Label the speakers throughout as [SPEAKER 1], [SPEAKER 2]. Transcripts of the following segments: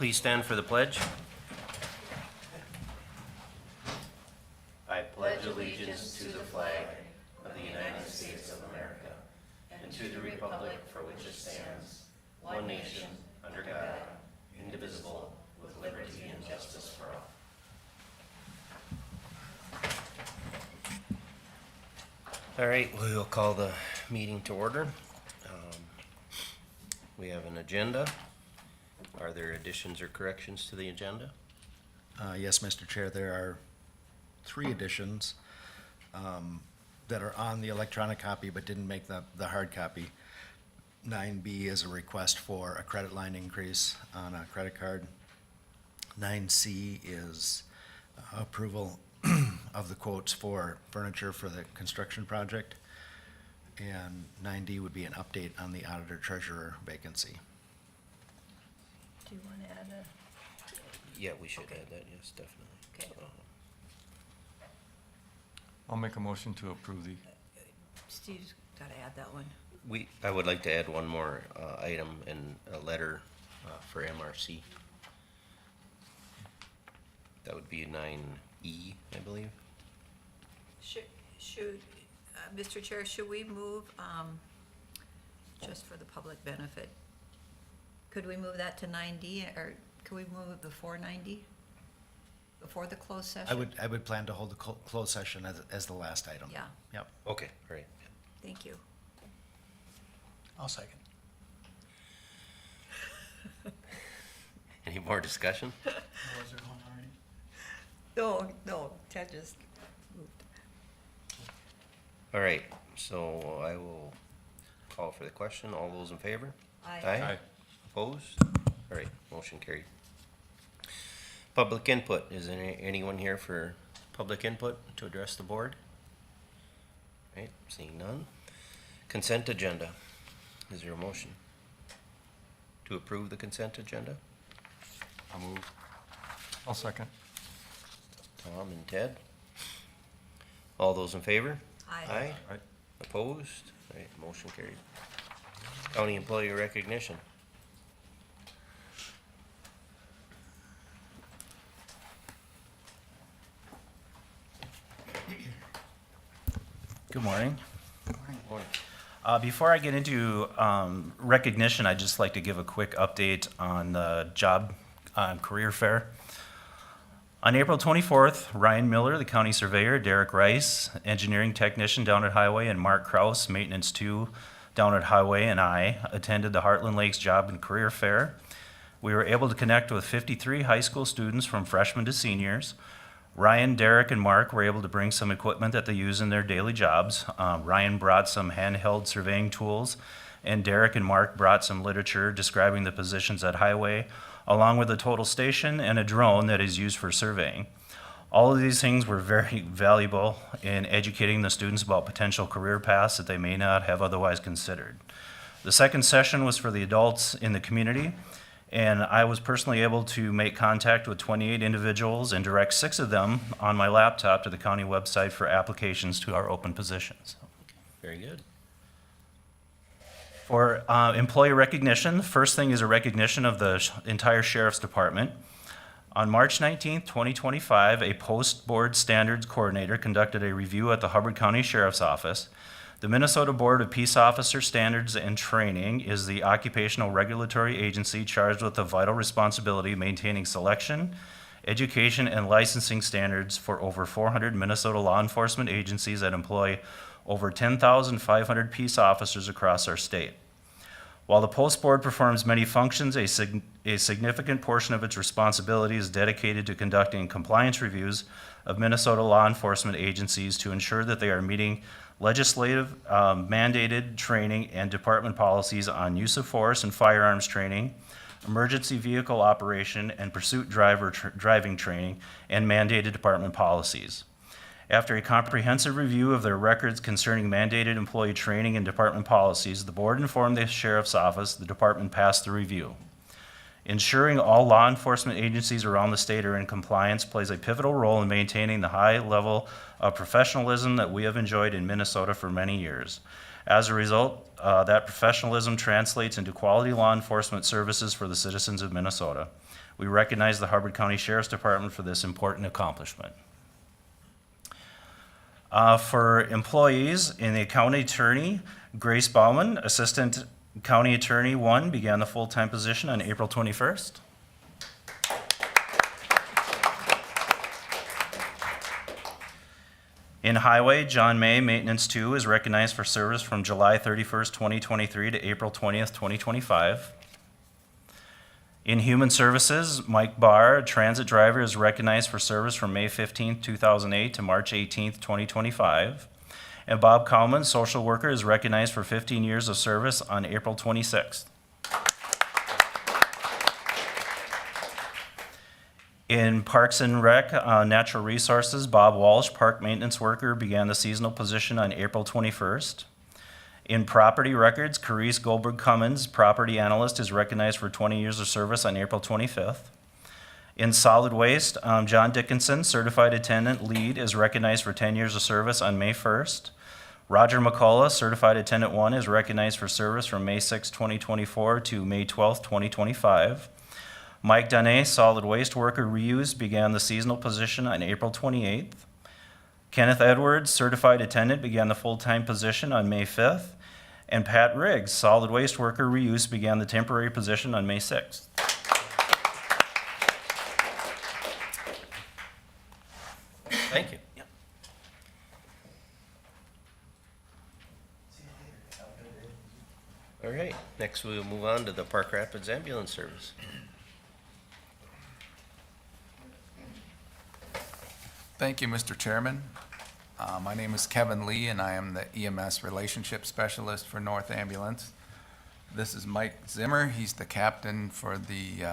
[SPEAKER 1] Please stand for the pledge. I pledge allegiance to the flag of the United States of America and to the republic for which it stands, one nation, under God, indivisible, with liberty and justice for all. All right, we'll call the meeting to order. We have an agenda. Are there additions or corrections to the agenda?
[SPEAKER 2] Yes, Mr. Chair, there are 3 additions that are on the electronic copy but didn't make the hard copy. 9B is a request for a credit line increase on a credit card. 9C is approval of the quotes for furniture for the construction project. And 9D would be an update on the auditor treasurer vacancy.
[SPEAKER 3] Do you want to add a?
[SPEAKER 1] Yeah, we should add that, yes, definitely.
[SPEAKER 3] Okay.
[SPEAKER 4] I'll make a motion to approve the,
[SPEAKER 3] Steve's got to add that one.
[SPEAKER 1] I would like to add one more item and a letter for MRC. That would be 9E, I believe.
[SPEAKER 3] Should, Mr. Chair, should we move, just for the public benefit, could we move that to 9D, or could we move it before 9D? Before the closed session?
[SPEAKER 2] I would plan to hold the closed session as the last item.
[SPEAKER 3] Yeah,
[SPEAKER 2] Yep.
[SPEAKER 1] Okay, all right.
[SPEAKER 3] thank you.
[SPEAKER 2] I'll second.
[SPEAKER 1] Any more discussion?
[SPEAKER 3] No, Ted just moved.
[SPEAKER 1] All right, so I will call for the question. All those in favor?
[SPEAKER 3] Aye.
[SPEAKER 4] aye.
[SPEAKER 1] Opposed? All right, motion carried. Public input. Is there anyone here for public input to address the board? All right, seeing none. Consent agenda. Is there a motion to approve the consent agenda?
[SPEAKER 4] I'll move. I'll second.
[SPEAKER 1] Tom and Ted. All those in favor?
[SPEAKER 3] Aye.
[SPEAKER 4] Aye.
[SPEAKER 1] Opposed? All right, motion carried. County employee recognition.
[SPEAKER 5] Good morning.
[SPEAKER 1] Morning.
[SPEAKER 5] Before I get into recognition, I'd just like to give a quick update on the job career fair. On April 24th, Ryan Miller, the county surveyor, Derek Rice, engineering technician down at Highway, and Mark Kraus, maintenance 2 down at Highway, and I attended the Heartland Lakes Job and Career Fair. We were able to connect with 53 high school students from freshmen to seniors. Ryan, Derek, and Mark were able to bring some equipment that they use in their daily jobs. Ryan brought some handheld surveying tools, and Derek and Mark brought some literature describing the positions at Highway, along with a total station and a drone that is used for surveying. All of these things were very valuable in educating the students about potential career paths that they may not have otherwise considered. The second session was for the adults in the community, and I was personally able to make contact with 28 individuals and direct 6 of them on my laptop to the county website for applications to our open positions.
[SPEAKER 1] Very good.
[SPEAKER 5] For employee recognition, the first thing is a recognition of the entire Sheriff's Department. On March 19th, 2025, a post-board standards coordinator conducted a review at the Hubbard County Sheriff's Office. The Minnesota Board of Peace Officer Standards and Training is the occupational regulatory agency charged with the vital responsibility of maintaining selection, education, and licensing standards for over 400 Minnesota law enforcement agencies that employ over 10,500 peace officers across our state. While the Post Board performs many functions, a significant portion of its responsibility is dedicated to conducting compliance reviews of Minnesota law enforcement agencies to ensure that they are meeting legislative mandated training and department policies on use of force and firearms training, emergency vehicle operation and pursuit driving training, and mandated department policies. After a comprehensive review of their records concerning mandated employee training and department policies, the board informed the sheriff's office the department passed the review. Ensuring all law enforcement agencies around the state are in compliance plays a pivotal role in maintaining the high level of professionalism that we have enjoyed in Minnesota for many years. As a result, that professionalism translates into quality law enforcement services for the citizens of Minnesota. We recognize the Hubbard County Sheriff's Department for this important accomplishment. For employees in the county attorney, Grace Bauman, Assistant County Attorney 1, began the full-time position on April 21st. In Highway, John May, Maintenance 2, is recognized for service from July 31st, 2023 to April 20th, 2025. In Human Services, Mike Barr, a transit driver, is recognized for service from May 15th, 2008 to March 18th, 2025. And Bob Kalman, social worker, is recognized for 15 years of service on April 26th. In Parks and Rec, Natural Resources, Bob Walsh, park maintenance worker, began the seasonal position on April 21st. In Property Records, Carice Goldberg Cummins, property analyst, is recognized for 20 years of service on April 25th. In Solid Waste, John Dickinson, certified attendant lead, is recognized for 10 years of service on May 1st. Roger McCullough, certified attendant 1, is recognized for service from May 6, 2024 to May 12, 2025. Mike Dane, solid waste worker reuse, began the seasonal position on April 28th. Kenneth Edwards, certified attendant, began the full-time position on May 5th. And Pat Riggs, solid waste worker reuse, began the temporary position on May 6th.
[SPEAKER 1] Thank you. All right, next we'll move on to the Park Rapids Ambulance Service.
[SPEAKER 6] Thank you, Mr. Chairman. My name is Kevin Lee, and I am the EMS Relationship Specialist for North Ambulance. This is Mike Zimmer. He's the captain for the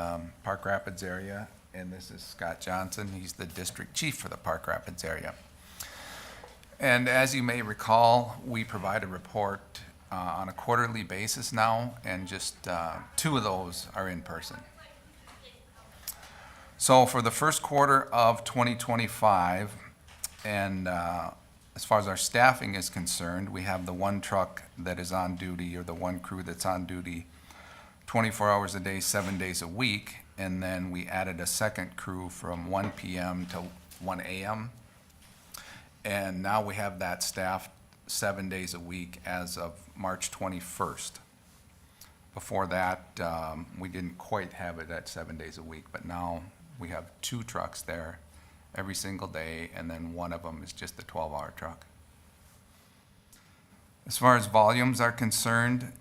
[SPEAKER 6] Park Rapids area, and this is Scott Johnson. He's the district chief for the Park Rapids area. And as you may recall, we provide a report on a quarterly basis now, and just 2 of those are in person. So for the first quarter of 2025, and as far as our staffing is concerned, we have the 1 truck that is on duty, or the 1 crew that's on duty 24 hours a day, 7 days a week, and then we added a 2nd crew from 1 p.m. to 1 a.m. And now we have that staffed 7 days a week as of March 21st. Before that, we didn't quite have it at 7 days a week, but now we have 2 trucks there every single day, and then 1 of them is just a 12-hour truck. As far as volumes are concerned,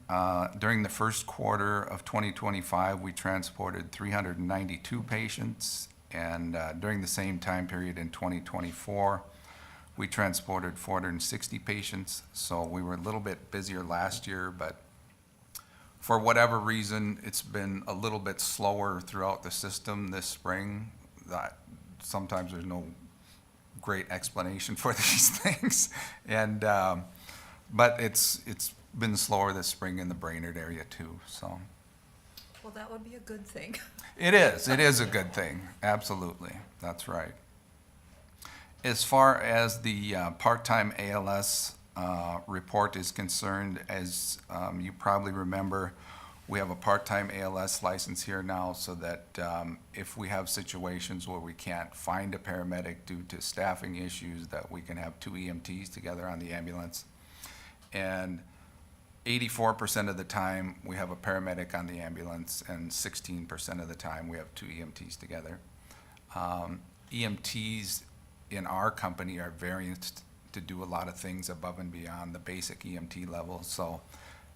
[SPEAKER 6] during the first quarter of 2025, we transported 392 patients, and during the same time period in 2024, we transported 460 patients. So we were a little bit busier last year, but for whatever reason, it's been a little bit slower throughout the system this spring. That sometimes there's no great explanation for these things, and but it's been slower this spring in the Brainerd area too. So
[SPEAKER 3] Well, that would be a good thing.
[SPEAKER 6] it is a good thing. Absolutely, that's right. As far as the part-time ALS report is concerned, as you probably remember, we have a part-time ALS license here now, so that if we have situations where we can't find a paramedic due to staffing issues, that we can have 2 EMTs together on the ambulance. And 84% of the time, we have a paramedic on the ambulance, and 16% of the time, we have 2 EMTs together. EMTs in our company are variant to do a lot of things above and beyond the basic EMT level, so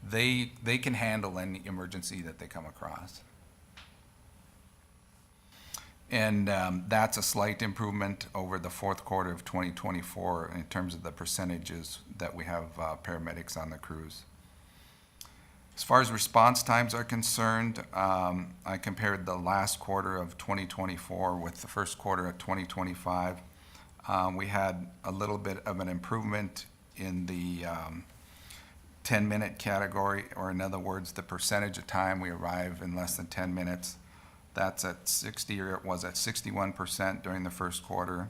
[SPEAKER 6] they can handle any emergency that they come across. And that's a slight improvement over the fourth quarter of 2024 in terms of the percentages that we have paramedics on the crews. As far as response times are concerned, I compared the last quarter of 2024 with the first quarter of 2025. We had a little bit of an improvement in the 10-minute category, or in other words, the percentage of time we arrive in less than 10 minutes. That's at 60, or it was at 61% during the first quarter.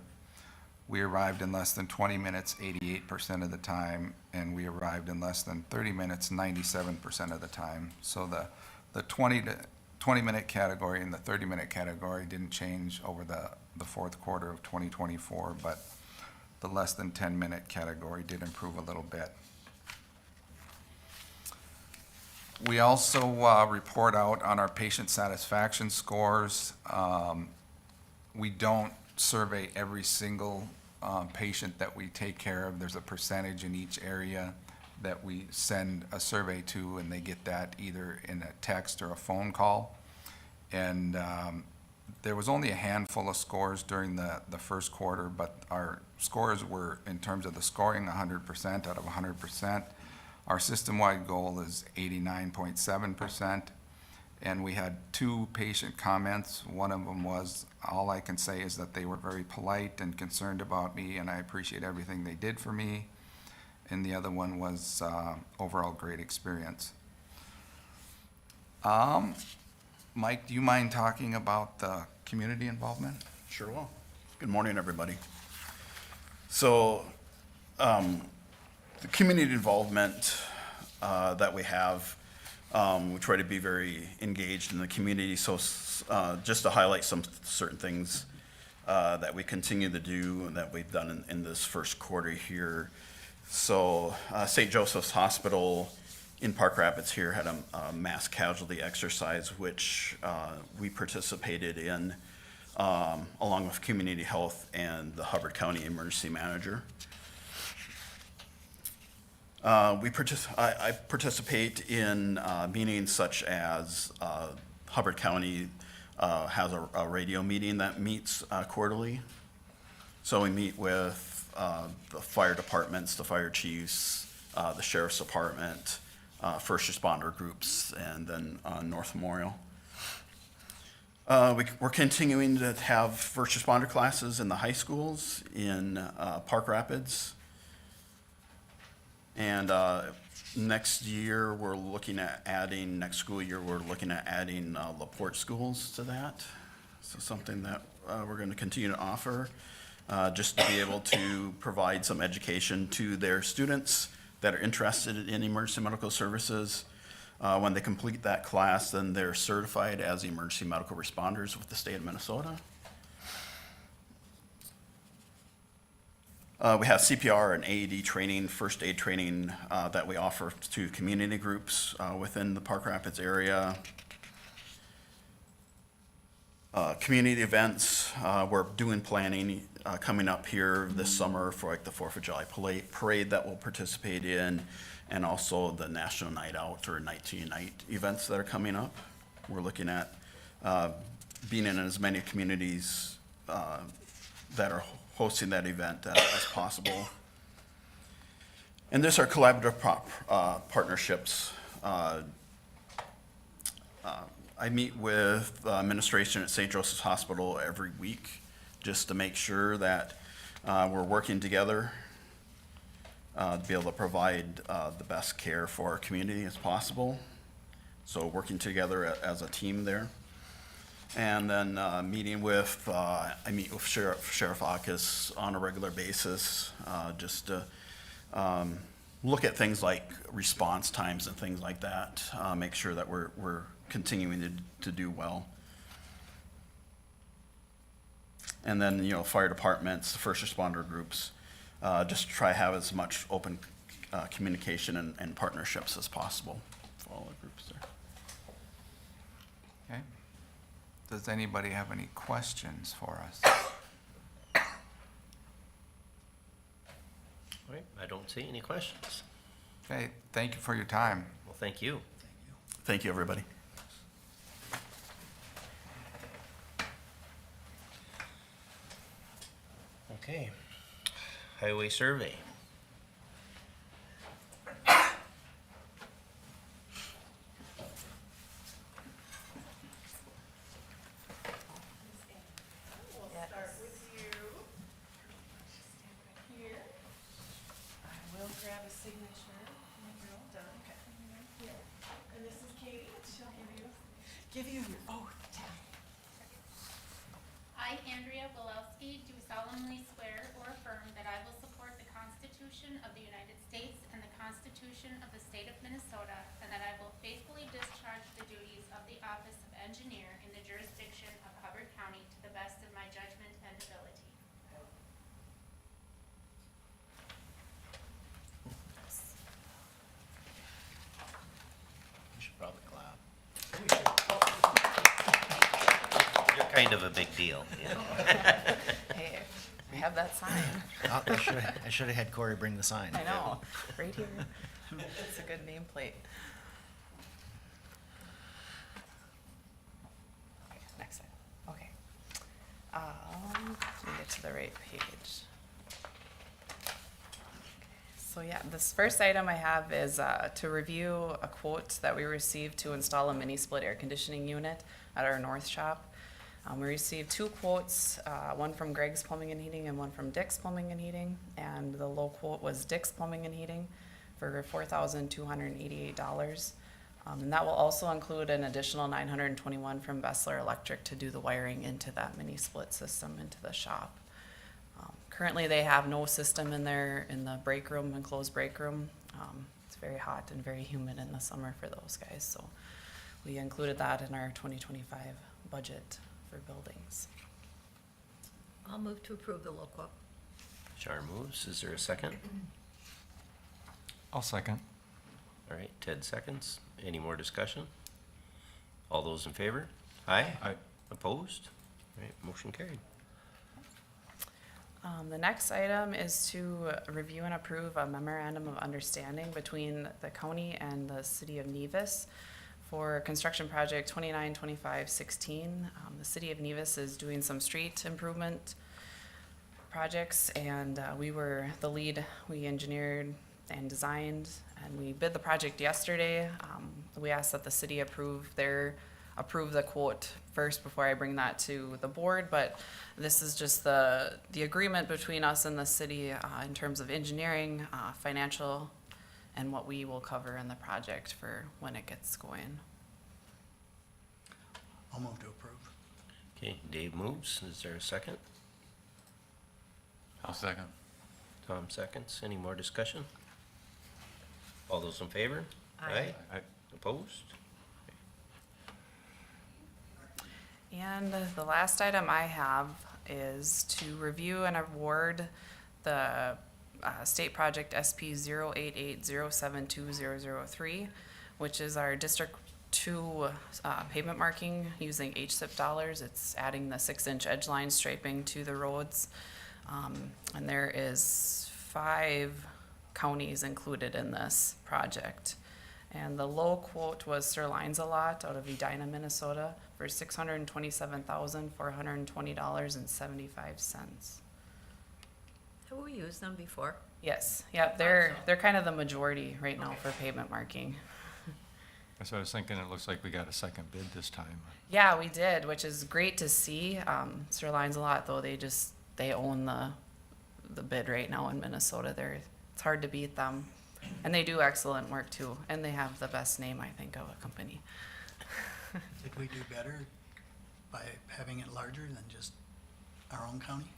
[SPEAKER 6] We arrived in less than 20 minutes 88% of the time, and we arrived in less than 30 minutes 97% of the time. So the 20 20-minute category and the 30-minute category didn't change over the fourth quarter of 2024, but the less than 10-minute category did improve a little bit. We also report out on our patient satisfaction scores. We don't survey every single patient that we take care of. There's a percentage in each area that we send a survey to, and they get that either in a text or a phone call. And there was only a handful of scores during the first quarter, but our scores were, in terms of the scoring, 100% out of 100%. Our system-wide goal is 89.7%, and we had 2 patient comments. One of them was, all I can say is that they were very polite and concerned about me, and I appreciate everything they did for me. And the other one was overall great experience. Mike, do you mind talking about the community involvement?
[SPEAKER 7] Sure will. Good morning, everybody. So, the community involvement that we have, we try to be very engaged in the community. So, just to highlight some certain things that we continue to do and that we've done in this first quarter here. So, St. Joseph's Hospital in Park Rapids here had a mass casualty exercise, which we participated in along with community health and the Hubbard County Emergency Manager. I participate in meetings such as Hubbard County has a radio meeting that meets quarterly. So we meet with the fire departments, the fire chiefs, the sheriff's department, first responder groups, and then North Memorial. We're continuing to have first responder classes in the high schools in Park Rapids. And next school year, we're looking at adding LaPorte schools to that. So something that we're going to continue to offer, just to be able to provide some education to their students that are interested in emergency medical services. When they complete that class, then they're certified as emergency medical responders with the state of Minnesota. We have CPR and AED training, first aid training that we offer to community groups within the Park Rapids area. Community events, we're doing planning coming up here this summer for like the 4th of July parade that we'll participate in, and also the National Night Out or Night to Unite events that are coming up. We're looking at being in as many communities that are hosting that event as possible. And this are collaborative partnerships. I meet with administration at St. Joseph's Hospital every week just to make sure that we're working together to be able to provide the best care for our community as possible. So working together as a team there. And then meeting with, I meet with Sheriff Akis on a regular basis, just to look at things like response times and things like that, make sure that we're continuing to do well. And then, fire departments, first responder groups, just try to have as much open communication and partnerships as possible for all the groups there.
[SPEAKER 6] Okay. Does anybody have any questions for us?
[SPEAKER 1] All right, I don't see any questions.
[SPEAKER 6] Okay, thank you for your time.
[SPEAKER 1] Well, thank you.
[SPEAKER 7] Thank you, everybody.
[SPEAKER 1] Okay. Highway survey.
[SPEAKER 8] We'll start with you. Stand right here. I will grab a signature when you're all done. Okay. Right here. And this is Katie. She'll give you your oath.
[SPEAKER 9] I, Andrea Walowski, do solemnly swear or affirm that I will support the Constitution of the United States and the Constitution of the State of Minnesota, and that I will faithfully discharge the duties of the office of Engineer
[SPEAKER 1] kind of a big deal, you know?
[SPEAKER 8] Hey, we have that sign.
[SPEAKER 2] I should have had Corey bring the sign.
[SPEAKER 8] I know, right here. It's a good nameplate. Okay, next slide. Okay. Let me get to the right page. So yeah, this first item I have is to review a quote that we received to install a mini split air conditioning unit at our north shop. We received two quotes, one from Greg's Plumbing and Heating and one from Dick's Plumbing and Heating. And the low quote was Dick's Plumbing and Heating for $4,288. And that will also include an additional $921 from Bessler Electric to do the wiring into that mini split system into the shop. Currently, they have no system in there in the break room, enclosed break room. It's very hot and very humid in the summer for those guys, so we included that in our 2025 budget for buildings.
[SPEAKER 3] I'll move to approve the low quote.
[SPEAKER 1] Char moves. Is there a second?
[SPEAKER 4] I'll second.
[SPEAKER 1] All right, Ted seconds. Any more discussion? All those in favor? Aye.
[SPEAKER 4] Aye.
[SPEAKER 1] Opposed? All right, motion carried.
[SPEAKER 8] The next item is to review and approve a memorandum of understanding between the county and the city of Nevis for construction project 292516. The city of Nevis is doing some street improvement projects, and we were the lead. We engineered and designed, and we bid the project yesterday. We asked that the city approve the quote first before I bring that to the board, but this is just the agreement between us and the city in terms of engineering, financial, and what we will cover in the project for when it gets going.
[SPEAKER 10] I'll move to approve.
[SPEAKER 1] Okay, Dave moves. Is there a second?
[SPEAKER 4] I'll second.
[SPEAKER 1] Tom seconds. Any more discussion? All those in favor?
[SPEAKER 3] Aye.
[SPEAKER 4] Aye.
[SPEAKER 1] Opposed?
[SPEAKER 8] And the last item I have is to review and award the state project SP 088072003, which is our District 2 pavement marking using HSIP dollars. It's adding the 6-inch edge line striping to the roads. And there is 5 counties included in this project. And the low quote was Sir Lines a Lot out of Edina, Minnesota for $627,420.75.
[SPEAKER 3] Have we used them before?
[SPEAKER 8] Yes, yep, they're kind of the majority right now for pavement marking.
[SPEAKER 4] That's what I was thinking. It looks like we got a second bid this time.
[SPEAKER 8] Yeah, we did, which is great to see. Sir Lines a Lot, though, they own the bid right now in Minnesota. It's hard to beat them. And they do excellent work too, and they have the best name, I think, of a company.
[SPEAKER 10] Did we do better by having it larger than just our own county?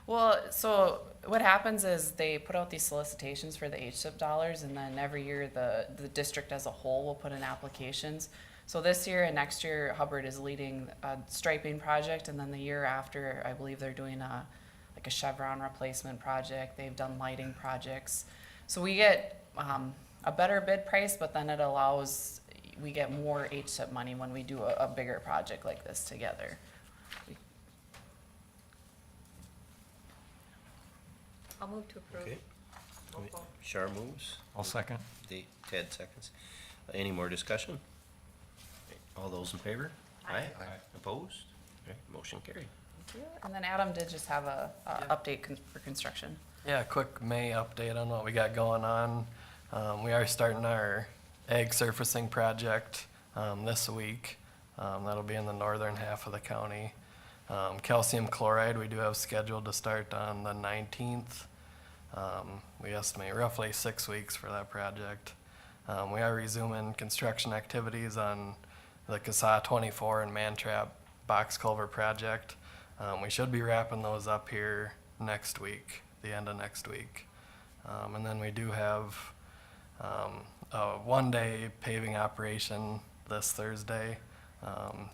[SPEAKER 8] Well, so what happens is they put out these solicitations for the HSIP dollars, and then every year the district as a whole will put in applications. So this year and next year, Hubbard is leading a striping project, and then the year after, I believe they're doing a chevron replacement project. They've done lighting projects. So we get a better bid price, but then we get more HSIP money when we do a bigger project like this together.
[SPEAKER 3] I'll move to approve.
[SPEAKER 1] Okay.
[SPEAKER 3] Low quote.
[SPEAKER 1] Char moves.
[SPEAKER 4] I'll second.
[SPEAKER 1] Ted seconds. Any more discussion? All those in favor? Aye. Opposed? All right, motion carried.
[SPEAKER 8] Thank you. And then Adam did just have a update for construction.
[SPEAKER 11] Yeah, quick May update on what we got going on. We are starting our egg surfacing project this week. That'll be in the northern half of the county. Calcium chloride we do have scheduled to start on the 19th. We estimate roughly 6 weeks for that project. We are resuming construction activities on the CASA 24 and Mantrap box culvert project. We should be wrapping those up here next week, the end of next week. And then we do have a one-day paving operation this Thursday,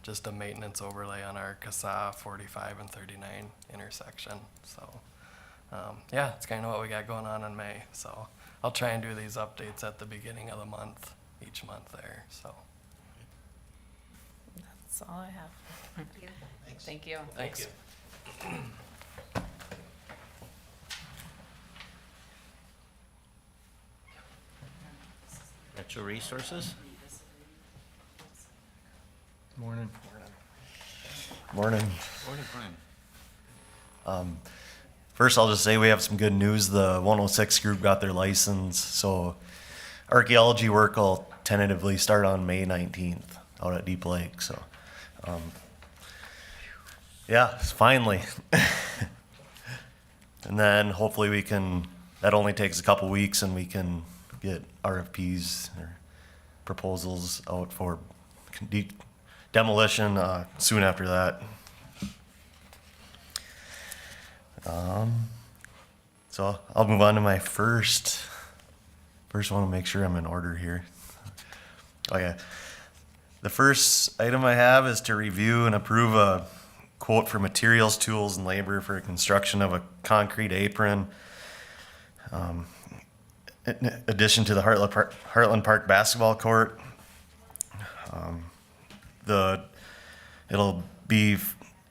[SPEAKER 11] just a maintenance overlay on our CASA 45 and 39 intersection. So yeah, it's kind of what we got going on in May. So I'll try and do these updates at the beginning of the month, each month there, so.
[SPEAKER 8] That's all I have.
[SPEAKER 3] Thank you.
[SPEAKER 8] Thank you.
[SPEAKER 11] Thanks.
[SPEAKER 1] Natural Resources?
[SPEAKER 4] Morning.
[SPEAKER 2] Morning.
[SPEAKER 4] Morning,
[SPEAKER 2] First, I'll just say we have some good news. The 106 group got their license, so archaeology work will tentatively start on May 19th out at Deep Lake. So, yeah, finally. And then hopefully we can, that only takes a couple weeks, and we can get RFPs or proposals out for demolition soon after that. So I'll move on to my first want to make sure I'm in order here. Okay. The first item I have is to review and approve a quote for materials, tools, and labor for construction of a concrete apron. In addition to the Heartland Park basketball court. It'll be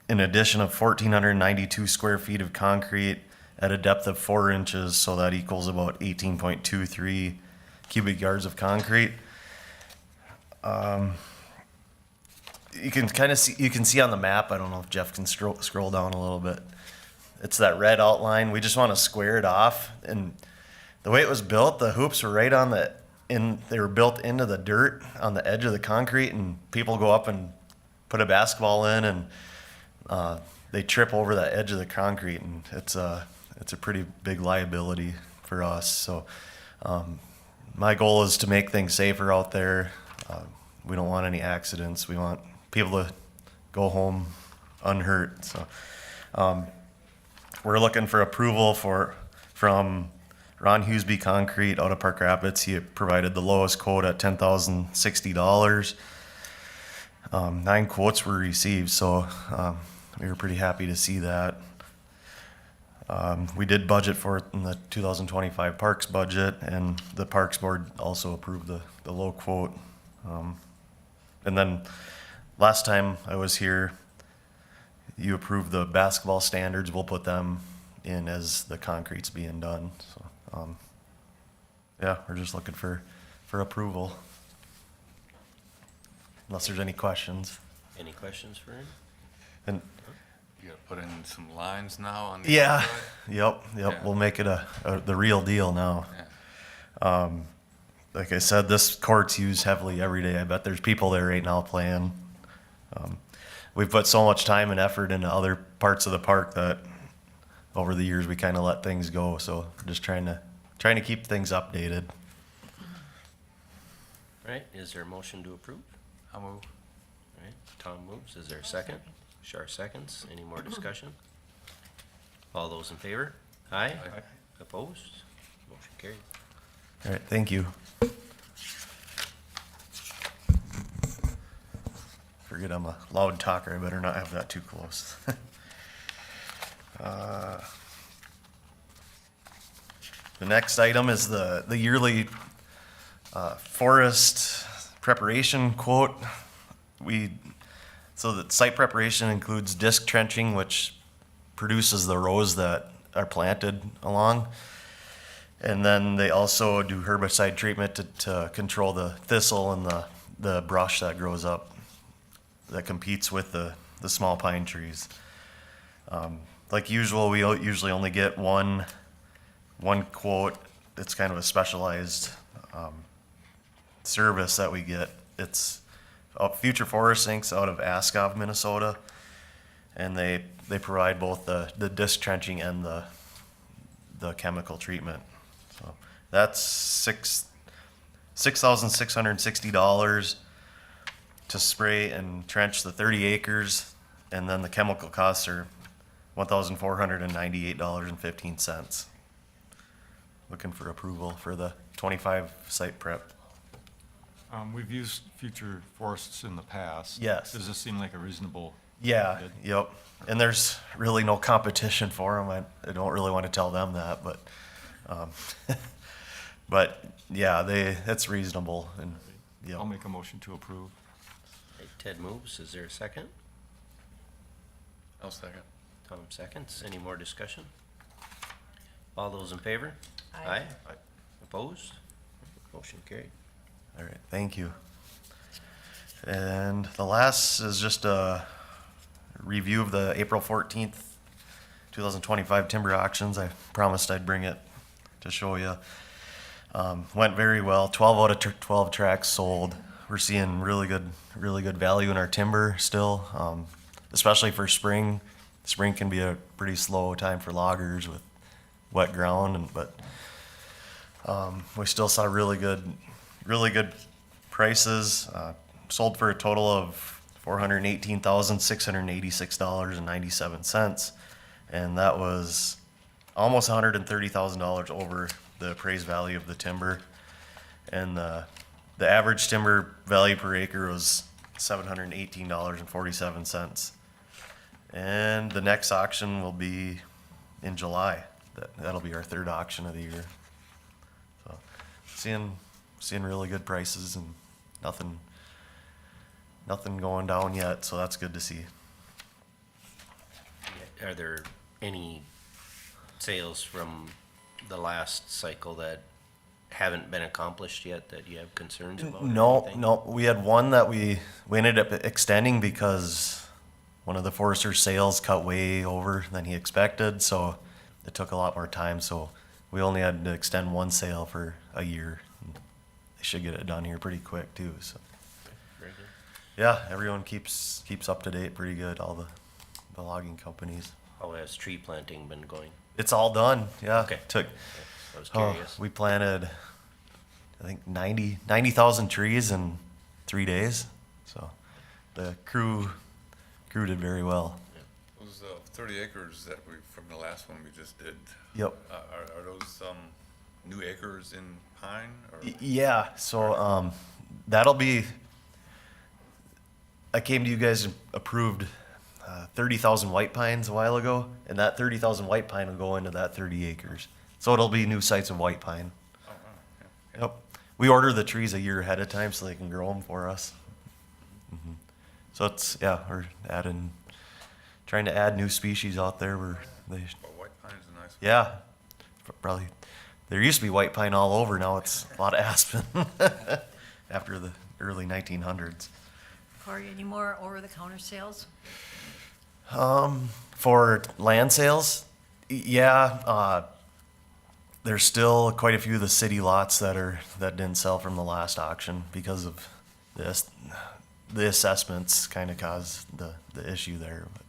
[SPEAKER 2] an addition of 1,492 square feet of concrete at a depth of 4 inches, so that equals about 18.23 cubic yards of concrete. You can kind of see, you can see on the map, I don't know if Jeff can scroll down a little bit. It's that red outline. We just want to square it off. And the way it was built, the hoops were right on they were built into the dirt on the edge of the concrete, and people go up and put a basketball in, and they trip over the edge of the concrete, and it's a pretty big liability for us. So my goal is to make things safer out there. We don't want any accidents. We want people to go home unhurt. So we're looking for approval from Ron Hughesby Concrete out of Park Rapids. He provided the lowest quote at $10,060. 9 quotes were received, so we were pretty happy to see that. We did budget for it in the 2025 Parks budget, and the Parks Board also approved the low quote. And then last time I was here, you approved the basketball standards. We'll put them in as the concrete's being done. So, yeah, we're just looking for approval. Unless there's any questions.
[SPEAKER 1] Any questions for him?
[SPEAKER 2] And
[SPEAKER 12] You gotta put in some lines now on the
[SPEAKER 2] yeah,
[SPEAKER 12] outside?
[SPEAKER 2] yep,
[SPEAKER 12] Yeah.
[SPEAKER 2] we'll make it the real deal now.
[SPEAKER 12] Yeah.
[SPEAKER 2] Like I said, this court's used heavily every day. I bet there's people there right now playing. We've put so much time and effort into other parts of the park that over the years we kind of let things go. So just trying to keep things updated.
[SPEAKER 1] All right, is there a motion to approve?
[SPEAKER 12] I'll move.
[SPEAKER 1] All right, Tom moves. Is there a second? Shar seconds. Any more discussion? All those in favor? Aye. Opposed? Motion carried.
[SPEAKER 2] All right, thank you. Forget I'm a loud talker. I better not have that too close. The next item is the yearly forest preparation quote. So the site preparation includes disc trenching, which produces the rows that are planted along. And then they also do herbicide treatment to control the thistle and the brush that grows up that competes with the small pine trees. Like usual, we usually only get one quote. It's kind of a specialized service that we get. It's Future Forest Inc.'s out of Askov, Minnesota, and they provide both the disc trenching and the chemical treatment. So that's $6,660 to spray and trench the 30 acres, and then the chemical costs are $1,498.15. Looking for approval for the 25 site prep.
[SPEAKER 4] We've used Future Forests in the past.
[SPEAKER 2] Yes.
[SPEAKER 4] Does this seem like a reasonable?
[SPEAKER 2] Yeah,
[SPEAKER 4] bid?
[SPEAKER 2] yep. And there's really no competition for them. I don't really want to tell them that, but, but yeah, that's reasonable, and, yeah.
[SPEAKER 4] I'll make a motion to approve.
[SPEAKER 1] Okay, Ted moves. Is there a second?
[SPEAKER 12] I'll second.
[SPEAKER 1] Tom seconds. Any more discussion? All those in favor?
[SPEAKER 3] Aye.
[SPEAKER 1] Opposed? Motion carried.
[SPEAKER 13] All right, thank you. And the last is just a review of the April 14th, 2025 timber auctions. I promised I'd bring it to show you. Went very well. 12 out of 12 tracks sold. We're seeing really good value in our timber still, especially for spring. Spring can be a pretty slow time for loggers with wet ground, but we still saw really good prices. Sold for a total of $418,686.97, and that was almost $130,000 over the appraised value of the timber. And the average timber value per acre was $718.47. And the next auction will be in July. That'll be our third auction of the year. So seeing really good prices and nothing going down yet, so that's good to see.
[SPEAKER 1] Are there any sales from the last cycle that haven't been accomplished yet that you have concerns about?
[SPEAKER 13] No, we had one that we ended up extending because one of the Foresters sales cut way over than he expected, so it took a lot more time, so we only had to extend one sale for a year. They should get it done here pretty quick too, so.
[SPEAKER 1] Very good.
[SPEAKER 13] Yeah, everyone keeps up to date pretty good, all the logging companies.
[SPEAKER 1] How has tree planting been going?
[SPEAKER 13] It's all done, yeah.
[SPEAKER 1] Okay. I was
[SPEAKER 13] Oh,
[SPEAKER 1] curious.
[SPEAKER 13] we planted, I think 90,000 trees in 3 days, so the crew did very well.
[SPEAKER 12] Those 30 acres that from the last one we just did.
[SPEAKER 13] Yep.
[SPEAKER 12] Are those new acres in pine or?
[SPEAKER 13] Yeah, so that'll be, I came to you guys and approved 30,000 white pines a while ago, and that 30,000 white pine will go into that 30 acres. So it'll be new sites of white pine.
[SPEAKER 12] Oh, wow, yeah.
[SPEAKER 13] Yep. We order the trees a year ahead of time so they can grow them for us. So we're trying to add new species out there where they,
[SPEAKER 12] Well, white pine is a nice one.
[SPEAKER 13] yeah, probably, there used to be white pine all over, now it's a lot of aspen after the early 1900s.
[SPEAKER 3] Corey, any more over-the-counter sales?
[SPEAKER 13] For land sales, yeah, there's still quite a few of the city lots that didn't sell from the last auction because of this. The assessments kind of caused the issue there. But,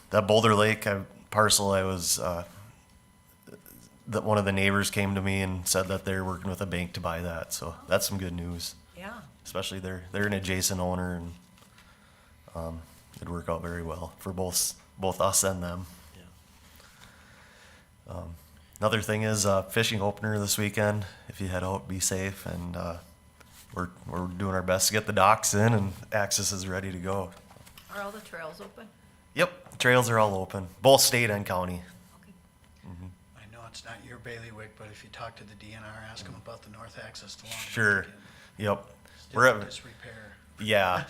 [SPEAKER 13] that Boulder Lake parcel, that one of the neighbors came to me and said that they're working with a bank to buy that. So that's some good news.
[SPEAKER 3] Yeah.
[SPEAKER 13] Especially they're an adjacent owner, and it'd work out very well for both us and them.
[SPEAKER 1] Yeah.
[SPEAKER 13] Another thing is fishing opener this weekend. If you head out, be safe, and we're doing our best to get the docks in, and access is ready to go.
[SPEAKER 3] Are all the trails open?
[SPEAKER 13] Yep, trails are all open, both state and county.
[SPEAKER 3] Okay.
[SPEAKER 10] I know it's not your bailiwick, but if you talk to the DNR, ask them about the north access to Long Lake.
[SPEAKER 13] Sure.
[SPEAKER 10] and
[SPEAKER 13] Yep.
[SPEAKER 10] still
[SPEAKER 13] We're at,
[SPEAKER 10] disrepair.
[SPEAKER 13] yeah,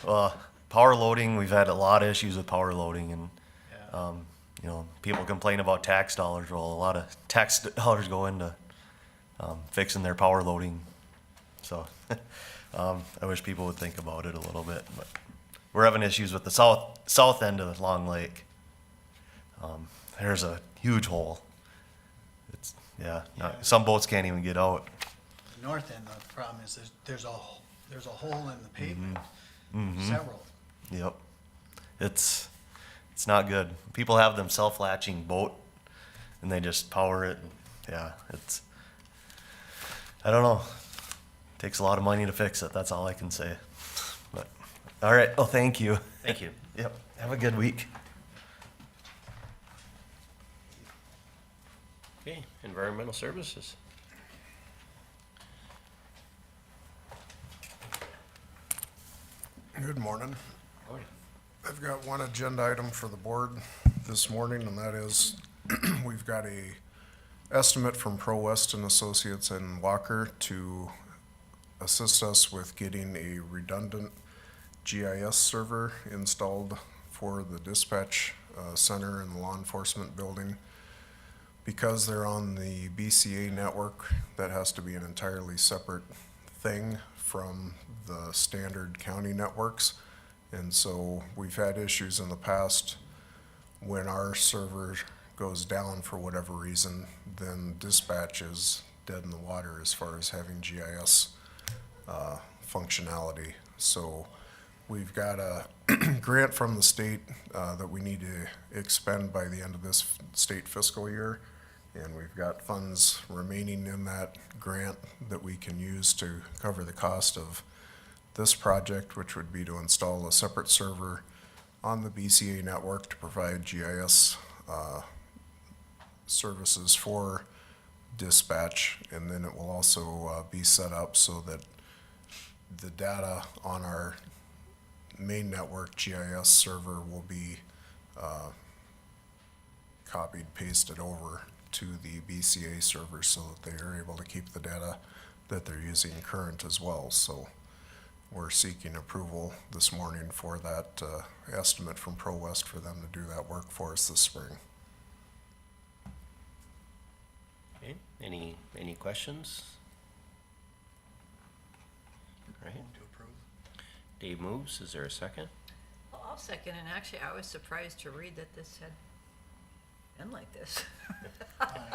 [SPEAKER 13] power loading. We've had a lot of issues with power loading, and
[SPEAKER 10] Yeah.
[SPEAKER 13] people complain about tax dollars. Well, a lot of tax dollars go into fixing their power loading. So I wish people would think about it a little bit. But we're having issues with the south end of Long Lake. There's a huge hole. It's some boats can't even get out.
[SPEAKER 10] The north end, the problem is there's a hole in the pavement, several.
[SPEAKER 13] Yep. It's not good. People have them self-latching boat and they just power it. Yeah, I don't know. Takes a lot of money to fix it. That's all I can say. But all right. Well, thank you.
[SPEAKER 1] Thank you.
[SPEAKER 13] Yep. Have a good week.
[SPEAKER 1] Okay, environmental services.
[SPEAKER 14] Good morning.
[SPEAKER 1] Morning.
[SPEAKER 14] I've got one agenda item for the board this morning, and that is, we've got a estimate from Pro West and Associates in Walker to assist us with getting a redundant GIS server installed for the dispatch center and the law enforcement building. Because they're on the BCA network, that has to be an entirely separate thing from the standard county networks. And so we've had issues in the past when our server goes down for whatever reason, then dispatch is dead in the water as far as having GIS functionality. So we've got a grant from the state that we need to expend by the end of this state fiscal year. And we've got funds remaining in that grant that we can use to cover the cost of this project, which would be to install a separate server on the BCA network to provide GIS services for dispatch. And then it will also be set up so that the data on our main network GIS server will be copied, pasted over to the BCA server so that they are able to keep the data that they're using current as well. So we're seeking approval this morning for that estimate from ProWest for them to do that work for us this spring.
[SPEAKER 1] Okay, any questions? All right,
[SPEAKER 10] Move to approve.
[SPEAKER 1] Dave moves, is there a second?
[SPEAKER 3] Well, I'll second, and actually, I was surprised to read that this had been like this.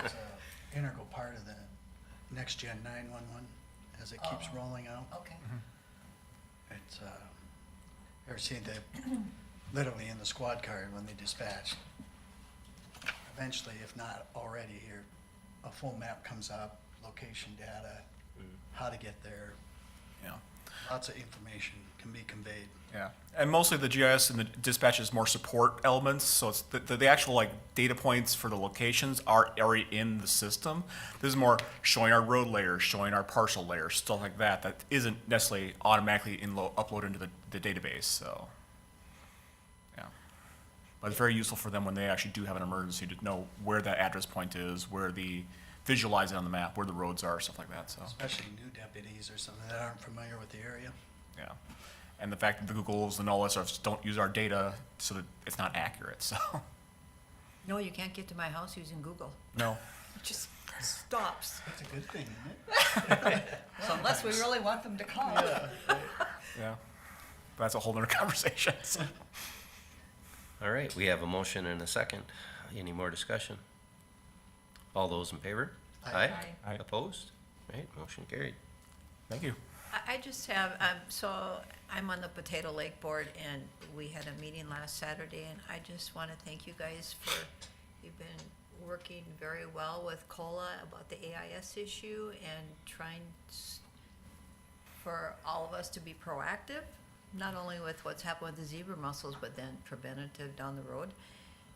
[SPEAKER 10] It's an integral part of the next gen 911 as it keeps rolling out.
[SPEAKER 3] Okay.
[SPEAKER 10] It's, ever seen the, literally in the squad car when they dispatch. Eventually, if not already here, a full map comes up, location data, how to get there.
[SPEAKER 15] Yeah.
[SPEAKER 10] Lots of information can be conveyed.
[SPEAKER 15] Yeah, and mostly the GIS and the dispatch is more support elements, so it's the actual like data points for the locations are already in the system. This is more showing our road layers, showing our parcel layers, stuff like that, that isn't necessarily automatically uploaded into the database, so. Yeah, but it's very useful for them when they actually do have an emergency to know where that address point is, where visualize it on the map, where the roads are, stuff like that, so.
[SPEAKER 10] Especially new deputies or something that aren't familiar with the area.
[SPEAKER 15] Yeah, and the fact that the Googles and all that stuff don't use our data so that it's not accurate, so.
[SPEAKER 3] No, you can't get to my house using Google.
[SPEAKER 15] No.
[SPEAKER 3] It just stops.
[SPEAKER 10] That's a good thing, isn't it?
[SPEAKER 3] So unless we really want them to come.
[SPEAKER 15] Yeah, but that's a whole nother conversation. So.
[SPEAKER 1] All right, we have a motion and a second. Any more discussion? All those in favor?
[SPEAKER 10] Aye.
[SPEAKER 15] Aye.
[SPEAKER 1] Opposed? Right, motion carried.
[SPEAKER 15] Thank you.
[SPEAKER 3] I just have, so I'm on the Potato Lake Board, and we had a meeting last Saturday, and I just want to thank you guys for, you've been working very well with COLA about the AIS issue and trying for all of us to be proactive, not only with what's happened with the zebra mussels, but then preventative down the road.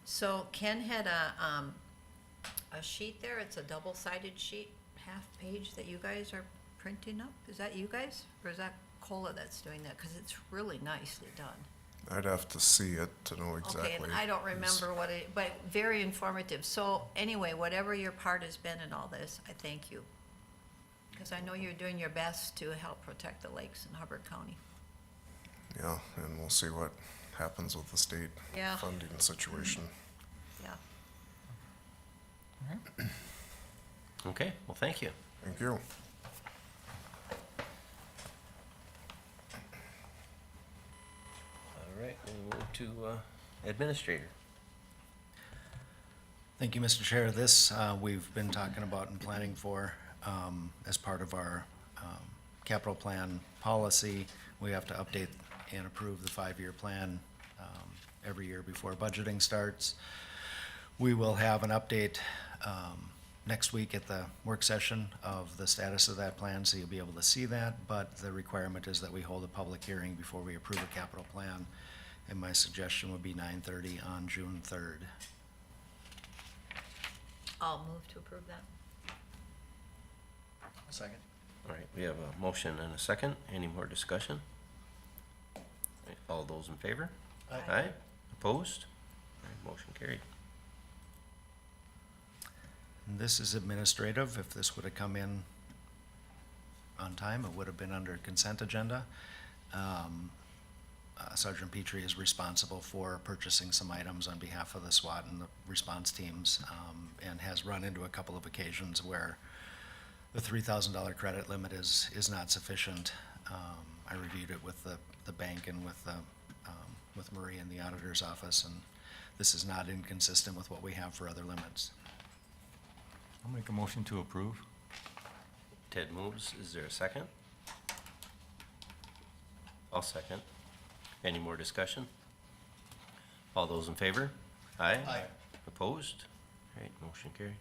[SPEAKER 3] So Ken had a sheet there, it's a double-sided sheet, half page that you guys are printing up. Is that you guys, or is that COLA that's doing that? Because it's really nicely done.
[SPEAKER 14] I'd have to see it to know exactly.
[SPEAKER 3] Okay, and I don't remember what it, but very informative. So anyway, whatever your part has been in all this, I thank you. Because I know you're doing your best to help protect the lakes in Hubbard County.
[SPEAKER 14] Yeah, and we'll see what happens with the state
[SPEAKER 3] Yeah.
[SPEAKER 14] funding situation.
[SPEAKER 3] Yeah.
[SPEAKER 1] Okay, well, thank you.
[SPEAKER 14] Thank you.
[SPEAKER 1] All right, we'll move to administrator.
[SPEAKER 2] Thank you, Mr. Chair. This, we've been talking about and planning for, as part of our capital plan policy. We have to update and approve the 5-year plan every year before budgeting starts. We will have an update next week at the work session of the status of that plan, so you'll be able to see that. But the requirement is that we hold a public hearing before we approve a capital plan. And my suggestion would be 9:30 on June 3rd.
[SPEAKER 3] I'll move to approve that.
[SPEAKER 10] Second.
[SPEAKER 1] All right, we have a motion and a second. Any more discussion? All right, all those in favor?
[SPEAKER 10] Aye.
[SPEAKER 1] Opposed? All right, motion carried.
[SPEAKER 2] And this is administrative. If this would have come in on time, it would have been under consent agenda. Sergeant Petrie is responsible for purchasing some items on behalf of the SWAT and the response teams, and has run into a couple of occasions where the $3,000 credit limit is not sufficient. I reviewed it with the bank and with Marie in the auditor's office, and this is not inconsistent with what we have for other limits.
[SPEAKER 4] I'll make a motion to approve.
[SPEAKER 1] Ted moves. Is there a second? I'll second. Any more discussion? All those in favor? Aye.
[SPEAKER 10] Aye.
[SPEAKER 1] Opposed? All right, motion carried.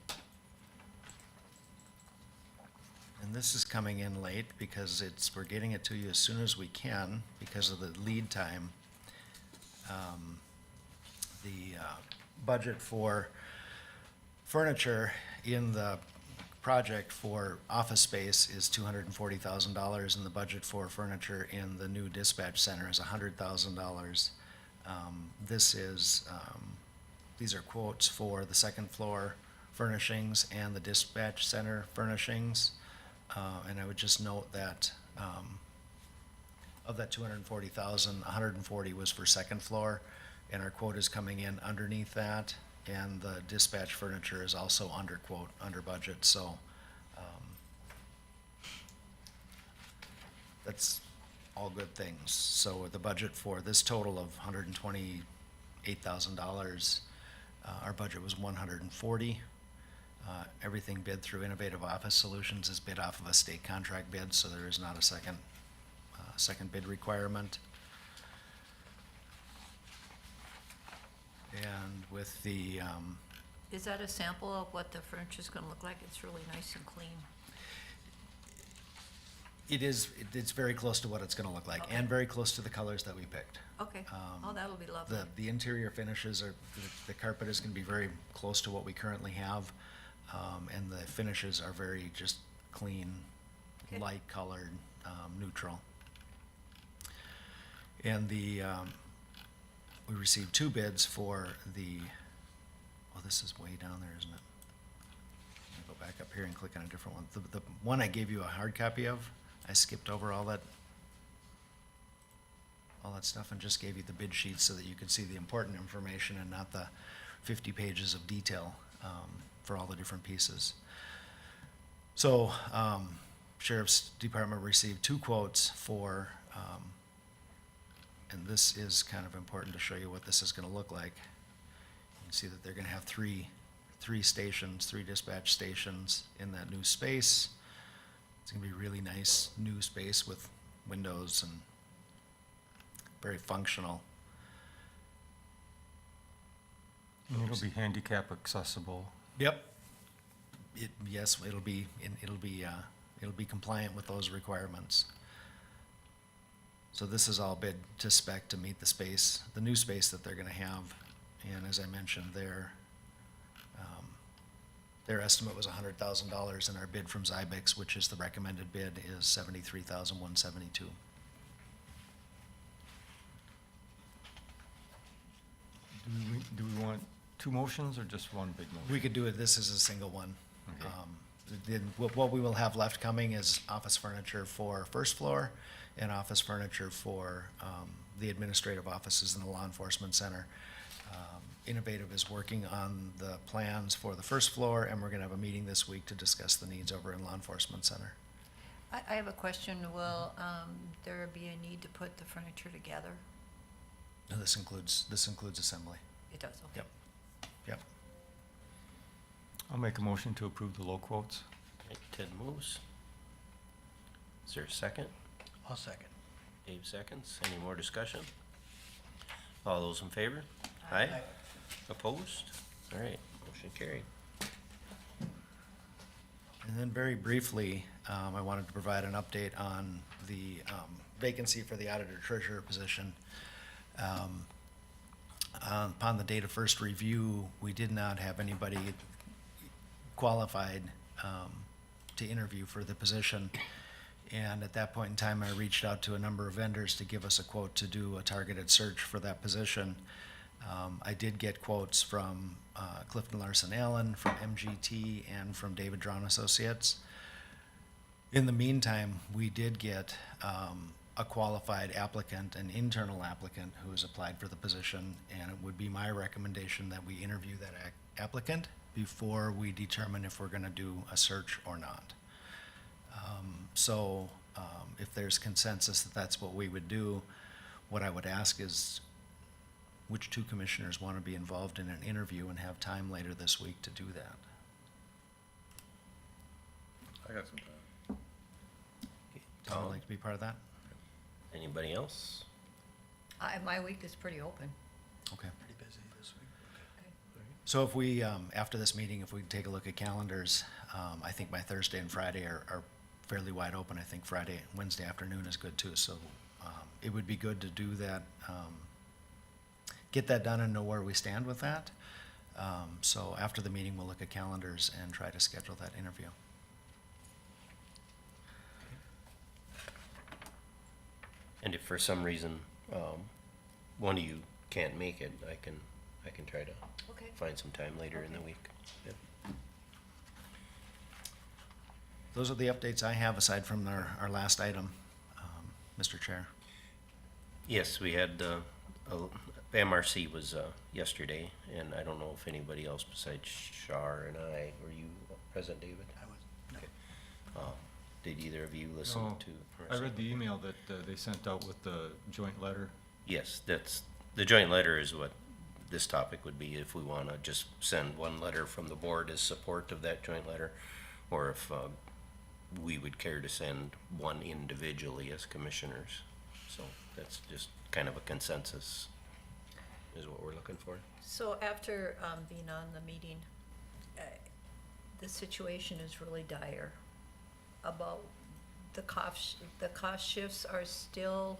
[SPEAKER 2] And this is coming in late because we're getting it to you as soon as we can because of the lead time. The budget for furniture in the project for office space is $240,000, and the budget for furniture in the new dispatch center is $100,000. These are quotes for the second floor furnishings and the dispatch center furnishings. And I would just note that of that $240,000, $140,000 was for second floor, and our quote is coming in underneath that. And the dispatch furniture is also under quote, under budget, so, that's all good things. So the budget for this total of $128,000, our budget was $140,000. Everything bid through Innovative Office Solutions is bid off of a state contract bid, so there is not a second bid requirement. And with the,
[SPEAKER 3] Is that a sample of what the furniture's gonna look like? It's really nice and clean.
[SPEAKER 2] it's very close to what it's gonna look like, and very close to the colors that we picked.
[SPEAKER 3] Okay, oh, that'll be lovely.
[SPEAKER 2] The interior finishes the carpet is gonna be very close to what we currently have, and the finishes are very just clean,
[SPEAKER 3] Okay.
[SPEAKER 2] light colored, neutral. And we received 2 bids for this is way down there, isn't it? Let me go back up here and click on a different one. The one I gave you a hard copy of, I skipped over all that stuff and just gave you the bid sheets so that you could see the important information and not the 50 pages of detail for all the different pieces. So, Sheriff's Department received 2 quotes for, and this is kind of important to show you what this is gonna look like. You can see that they're gonna have three stations, 3 dispatch stations in that new space. It's gonna be really nice new space with windows and very functional.
[SPEAKER 4] And it'll be handicap accessible.
[SPEAKER 2] Yep. Yes, it'll be compliant with those requirements. So this is all bid to spec to meet the new space that they're gonna have. And as I mentioned, their estimate was $100,000, and our bid from Zybex, which is the recommended bid, is $73,172.
[SPEAKER 4] Do we want 2 motions or just one big motion?
[SPEAKER 2] We could do it, this is a single one.
[SPEAKER 4] Okay.
[SPEAKER 2] What we will have left coming is office furniture for first floor and office furniture for the administrative offices in the law enforcement center. Innovative is working on the plans for the first floor, and we're gonna have a meeting this week to discuss the needs over in law enforcement center.
[SPEAKER 3] I have a question. Will there be a need to put the furniture together?
[SPEAKER 2] No, this includes assembly.
[SPEAKER 3] It does, okay.
[SPEAKER 2] Yep.
[SPEAKER 4] I'll make a motion to approve the low quotes.
[SPEAKER 1] Right, Ted moves. Is there a second?
[SPEAKER 10] I'll second.
[SPEAKER 1] Dave seconds. Any more discussion? All those in favor? Aye. Opposed? All right, motion carried.
[SPEAKER 2] And then very briefly, I wanted to provide an update on the vacancy for the auditor treasurer position. Upon the date of first review, we did not have anybody qualified to interview for the position. And at that point in time, I reached out to a number of vendors to give us a quote to do a targeted search for that position. I did get quotes from Clifton Larson Allen, from MGT, and from David Drawn Associates. In the meantime, we did get a qualified applicant, an internal applicant who has applied for the position, and it would be my recommendation that we interview that applicant before we determine if we're gonna do a search or not. So, if there's consensus that that's what we would do, what I would ask is which two commissioners want to be involved in an interview and have time later this week to do that.
[SPEAKER 12] I got some time.
[SPEAKER 2] Tom would like to be part of that?
[SPEAKER 1] Anybody else?
[SPEAKER 3] My week is pretty open.
[SPEAKER 2] Okay.
[SPEAKER 10] Pretty busy this week.
[SPEAKER 2] So if we, after this meeting, if we take a look at calendars, I think my Thursday and Friday are fairly wide open. I think Wednesday afternoon is good too. So it would be good to do that, get that done and know where we stand with that. So after the meeting, we'll look at calendars and try to schedule that interview.
[SPEAKER 1] And if for some reason, one of you can't make it, I can try to
[SPEAKER 3] Okay.
[SPEAKER 1] find some time later in the week. Yep.
[SPEAKER 2] Those are the updates I have aside from our last item, Mr. Chair.
[SPEAKER 1] Yes, we had, MRC was, yesterday, and I don't know if anybody else besides Shar and I, were you present, David?
[SPEAKER 10] I was, no.
[SPEAKER 1] Okay. Did either of you listen
[SPEAKER 4] No,
[SPEAKER 1] to?
[SPEAKER 4] I read the email that they sent out with the joint letter.
[SPEAKER 1] Yes, the joint letter is what this topic would be, if we wanna just send one letter from the board as support of that joint letter, or if, we would care to send one individually as commissioners. So that's just kind of a consensus, is what we're looking for.
[SPEAKER 3] So after being on the meeting, the situation is really dire about the cost shifts are still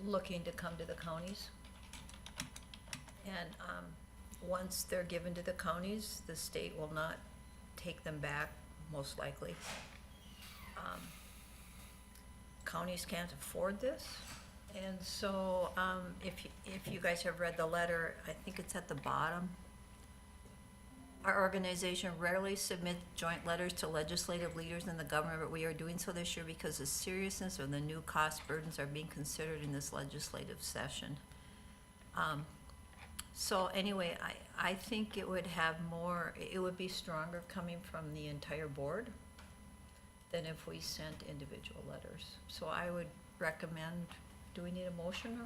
[SPEAKER 3] looking to come to the counties. And once they're given to the counties, the state will not take them back, most likely. Counties can't afford this. And so, if you guys have read the letter, I think it's at the bottom. Our organization rarely submits joint letters to legislative leaders in the government, but we are doing so this year because the seriousness of the new cost burdens are being considered in this legislative session. So anyway, I think it would have more, it would be stronger coming from the entire board than if we sent individual letters. So I would recommend, do we need a motion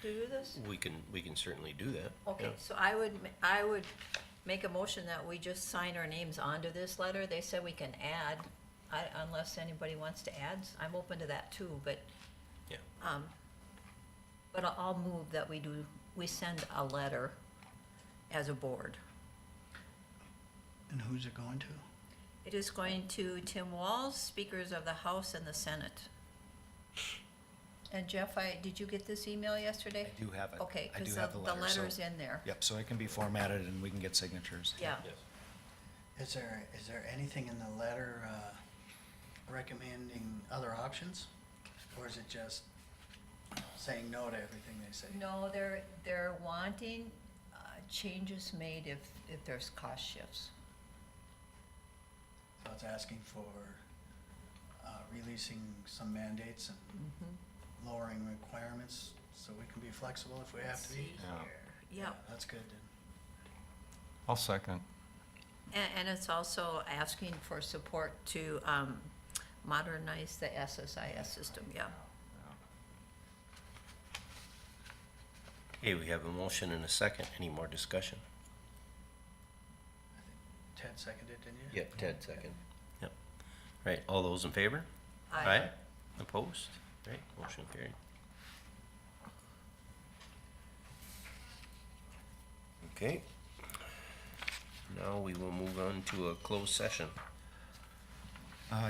[SPEAKER 3] to do this?
[SPEAKER 1] We can certainly do that.
[SPEAKER 3] Okay,
[SPEAKER 1] yeah.
[SPEAKER 3] so I would make a motion that we just sign our names onto this letter. They said we can add, unless anybody wants to add, I'm open to that too, but.
[SPEAKER 1] Yeah.
[SPEAKER 3] But I'll move that we send a letter as a board.
[SPEAKER 10] And who's it going to?
[SPEAKER 3] It is going to Tim Walz, speakers of the House and the Senate. And Jeff, did you get this email yesterday?
[SPEAKER 2] I do have it.
[SPEAKER 3] Okay,
[SPEAKER 2] I do
[SPEAKER 3] because
[SPEAKER 2] have
[SPEAKER 3] the
[SPEAKER 2] letter, so-
[SPEAKER 3] letter's in there.
[SPEAKER 2] Yep, so it can be formatted and we can get signatures.
[SPEAKER 3] Yeah.
[SPEAKER 1] Yes.
[SPEAKER 10] Is there anything in the letter recommending other options? Or is it just saying no to everything they say?
[SPEAKER 3] No, they're wanting changes made if there's cost shifts.
[SPEAKER 10] So it's asking for releasing some mandates and lowering requirements so we can be flexible if we have to be.
[SPEAKER 3] Yeah,
[SPEAKER 10] That's good then.
[SPEAKER 4] I'll second.
[SPEAKER 3] and it's also asking for support to modernize the SSIS system, yeah.
[SPEAKER 1] Okay, we have a motion and a second. Any more discussion?
[SPEAKER 10] Ted seconded, didn't you?
[SPEAKER 1] Yep, Ted second. Yep. Right, all those in favor?
[SPEAKER 3] Aye.
[SPEAKER 1] Opposed? Right, motion carried. Okay. Now we will move on to a closed session.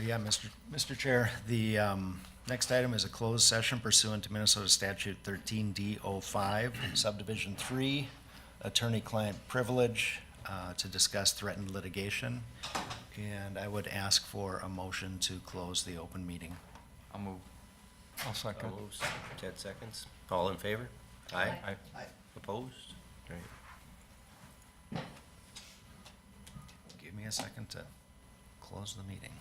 [SPEAKER 2] Yeah, Mr. Chair, the next item is a closed session pursuant to Minnesota Statute 13D05, Subdivision 3, attorney-client privilege, to discuss threatened litigation. And I would ask for a motion to close the open meeting.
[SPEAKER 4] I'll move. I'll second.
[SPEAKER 1] All moves. Ted seconds. All in favor? Aye.
[SPEAKER 4] Aye.
[SPEAKER 10] Aye.
[SPEAKER 1] Opposed? Right.
[SPEAKER 2] Give me a second to close the meeting.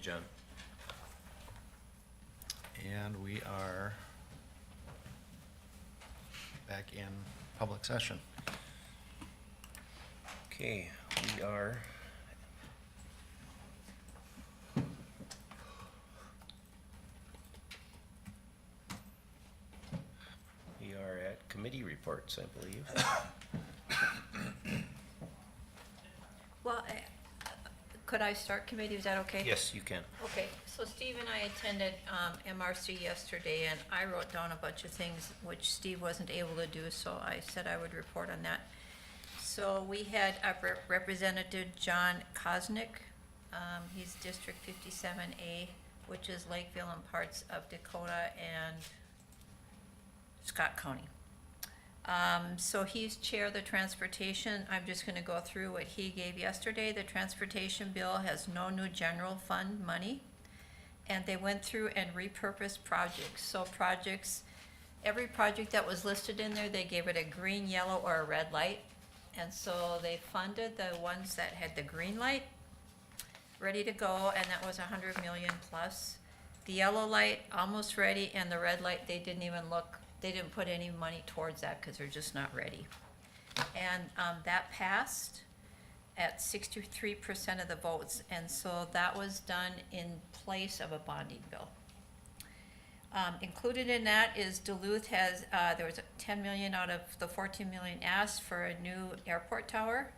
[SPEAKER 1] John.
[SPEAKER 2] And we are back in public session.
[SPEAKER 1] Okay, we are at committee reports, I believe.
[SPEAKER 3] Well, could I start committee? Is that okay?
[SPEAKER 1] Yes, you can.
[SPEAKER 3] Okay, so Steve and I attended MRC yesterday, and I wrote down a bunch of things which Steve wasn't able to do, so I said I would report on that. So we had Representative John Kosnick. He's District 57A, which is Lakeville and parts of Dakota and Scott County. So he's chair of the transportation. I'm just gonna go through what he gave yesterday. The transportation bill has no new general fund money. And they went through and repurposed projects. So projects, every project that was listed in there, they gave it a green, yellow, or a red light. And so they funded the ones that had the green light, ready to go, and that was 100 million plus. The yellow light, almost ready, and the red light, they didn't even look, they didn't put any money towards that because they're just not ready. And that passed at 63% of the votes, and so that was done in place of a bonding bill. Included in that is Duluth has, there was 10 million out of the 14 million asked for a new airport tower.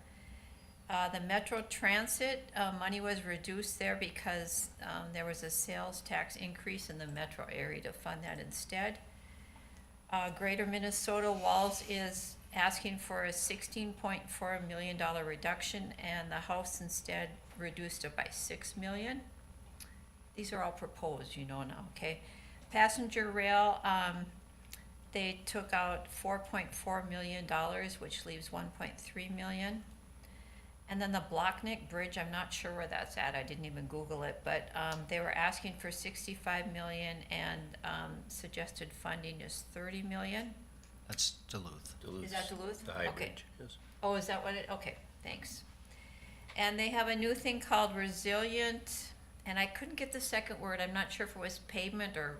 [SPEAKER 3] The Metro Transit, money was reduced there because there was a sales tax increase in the metro area to fund that instead. Greater Minnesota Walls is asking for a $16.4 million reduction, and the House instead reduced it by $6 million. These are all proposed, you know now, okay? Passenger rail, they took out $4.4 million, which leaves $1.3 million. And then the Blockneck Bridge, I'm not sure where that's at, I didn't even Google it, but they were asking for 65 million and suggested funding is 30 million.
[SPEAKER 2] That's Duluth.
[SPEAKER 3] Is that Duluth?
[SPEAKER 1] The High
[SPEAKER 3] Okay.
[SPEAKER 1] Bridge, yes.
[SPEAKER 3] Oh, is that what it, okay, thanks. And they have a new thing called resilient, and I couldn't get the second word, I'm not sure if it was pavement or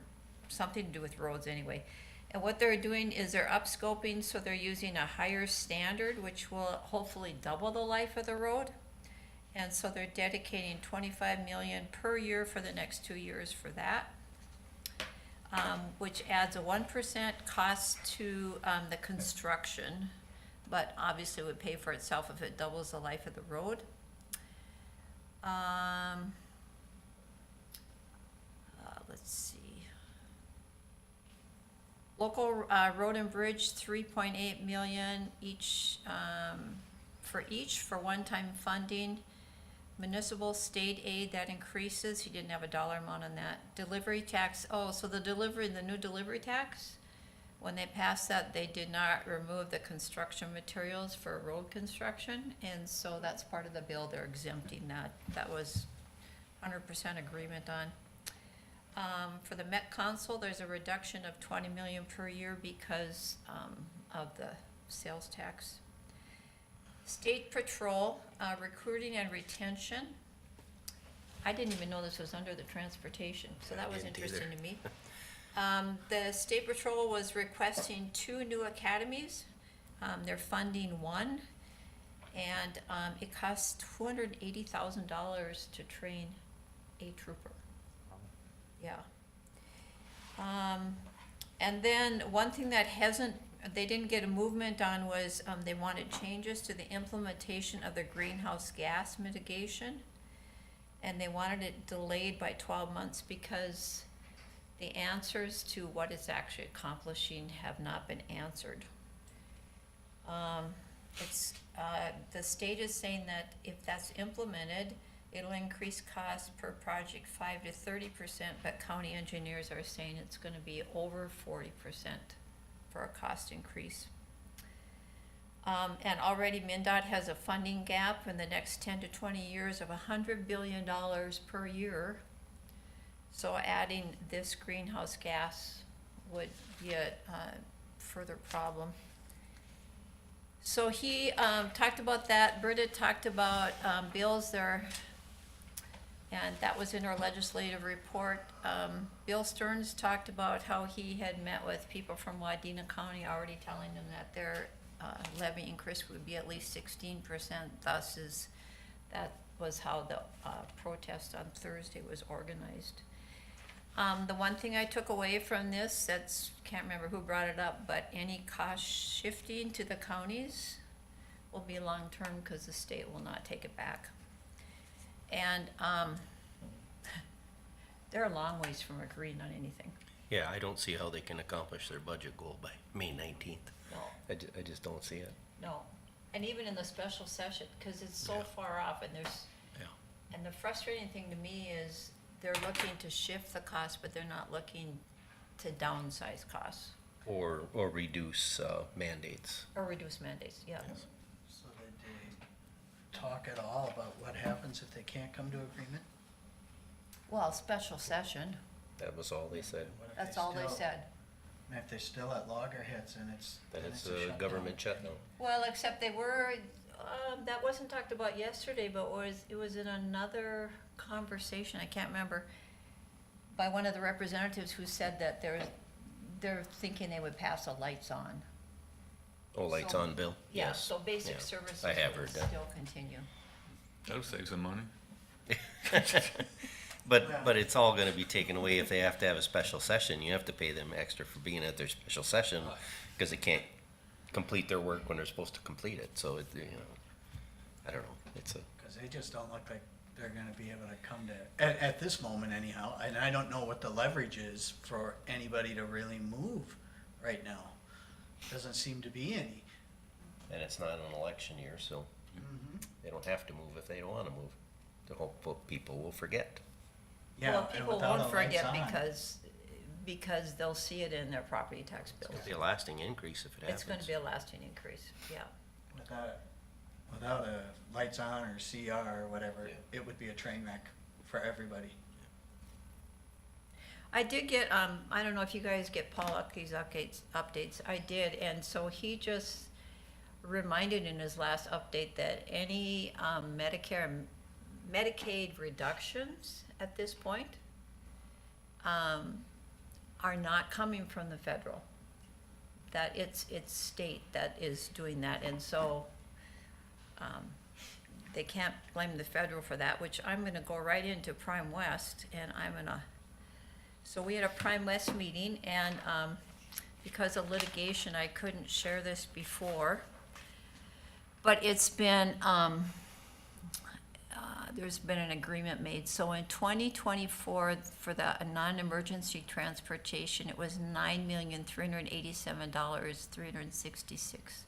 [SPEAKER 3] something to do with roads anyway. And what they're doing is they're upscoping, so they're using a higher standard, which will hopefully double the life of the road. And so they're dedicating 25 million per year for the next 2 years for that. Which adds a 1% cost to the construction, but obviously would pay for itself if it doubles the life of the road. Let's see. Local road and bridge, 3.8 million each, for one-time funding. Municipal state aid, that increases, he didn't have a dollar amount on that. Delivery tax, so the new delivery tax, when they passed that, they did not remove the construction materials for road construction, and so that's part of the bill, they're exempting that. That was 100% agreement on. For the Met Council, there's a reduction of 20 million per year because of the sales tax. State Patrol, recruiting and retention. I didn't even know this was under the transportation, so that was
[SPEAKER 1] didn't
[SPEAKER 3] interesting
[SPEAKER 1] either.
[SPEAKER 3] to me. The State Patrol was requesting 2 new academies. They're funding 1, and it costs $280,000 to train a trooper. Yeah. And then one thing that they didn't get a movement on was they wanted changes to the implementation of the greenhouse gas mitigation. And they wanted it delayed by 12 months because the answers to what it's actually accomplishing have not been answered. The state is saying that if that's implemented, it'll increase costs per project 5 to 30%, but county engineers are saying it's gonna be over 40% for a cost increase. And already MnDOT has a funding gap in the next 10 to 20 years of $100 billion per year. So adding this greenhouse gas would be a further problem. So he talked about that. Britta talked about bills. And that was in our legislative report. Bill Stearns talked about how he had met with people from Wadena County, already telling them that their levy increase would be at least 16%. That was how the protest on Thursday was organized. The one thing I took away from this, can't remember who brought it up, but any cost shifting to the counties will be long-term because the state will not take it back. And they're a long ways from agreeing on anything.
[SPEAKER 1] Yeah, I don't see how they can accomplish their budget goal by May 19th.
[SPEAKER 3] No,
[SPEAKER 1] I just don't see it.
[SPEAKER 3] no. And even in the special session, because it's so far off, and and the frustrating thing to me is they're looking to shift the cost, but they're not looking to downsize costs
[SPEAKER 1] Or reduce mandates.
[SPEAKER 3] or reduce mandates, yeah.
[SPEAKER 10] So did they talk at all about what happens if they can't come to agreement?
[SPEAKER 3] Well, special session,
[SPEAKER 1] That was all they said.
[SPEAKER 10] What if
[SPEAKER 3] that's all they
[SPEAKER 10] still-
[SPEAKER 3] said.
[SPEAKER 10] And if they're still at loggerheads and it's.
[SPEAKER 1] That
[SPEAKER 10] then
[SPEAKER 1] it's
[SPEAKER 10] a
[SPEAKER 1] a
[SPEAKER 10] shutdown.
[SPEAKER 1] government shutdown.
[SPEAKER 3] Well, except they were, that wasn't talked about yesterday, but it was in another conversation, I can't remember, by one of the representatives who said that they're thinking they would pass a lights on.
[SPEAKER 1] Oh, lights
[SPEAKER 3] So-
[SPEAKER 1] on bill?
[SPEAKER 3] Yeah,
[SPEAKER 1] Yes.
[SPEAKER 3] so basic
[SPEAKER 1] Yeah.
[SPEAKER 3] services
[SPEAKER 1] I have
[SPEAKER 3] will
[SPEAKER 1] heard that.
[SPEAKER 3] still continue.
[SPEAKER 12] That'll save some money.
[SPEAKER 1] But it's all gonna be taken away if they have to have a special session. You have to pay them extra for being at their special session, because they can't complete their work when they're supposed to complete it, so I don't know,
[SPEAKER 10] Cause they just don't look like they're gonna be able to come to, at this moment anyhow, and I don't know what the leverage is for anybody to really move right now. Doesn't seem to be any.
[SPEAKER 1] and it's not an election year, so they don't have to move if they don't wanna move. The hope people will forget.
[SPEAKER 10] Yeah,
[SPEAKER 3] Well,
[SPEAKER 10] and
[SPEAKER 3] people
[SPEAKER 10] without
[SPEAKER 3] won't
[SPEAKER 10] a lights
[SPEAKER 3] forget
[SPEAKER 10] on.
[SPEAKER 3] because they'll see it in their property tax bills.
[SPEAKER 1] It'll be a lasting increase if it happens.
[SPEAKER 3] It's gonna be a lasting increase, yeah.
[SPEAKER 10] Without a lights on or CR or whatever, it would be a train wreck for everybody.
[SPEAKER 3] I did get, I don't know if you guys get Paul Upke's updates, I did, and so he just reminded in his last update that any Medicare and Medicaid reductions at this point are not coming from the federal. That it's state that is doing that, and so they can't blame the federal for that, which I'm gonna go right into Prime West, and so we had a Prime West meeting, and because of litigation, I couldn't share this before, but it's been, there's been an agreement made. So in 2024, for the non-emergency transportation, it was $9,387,366.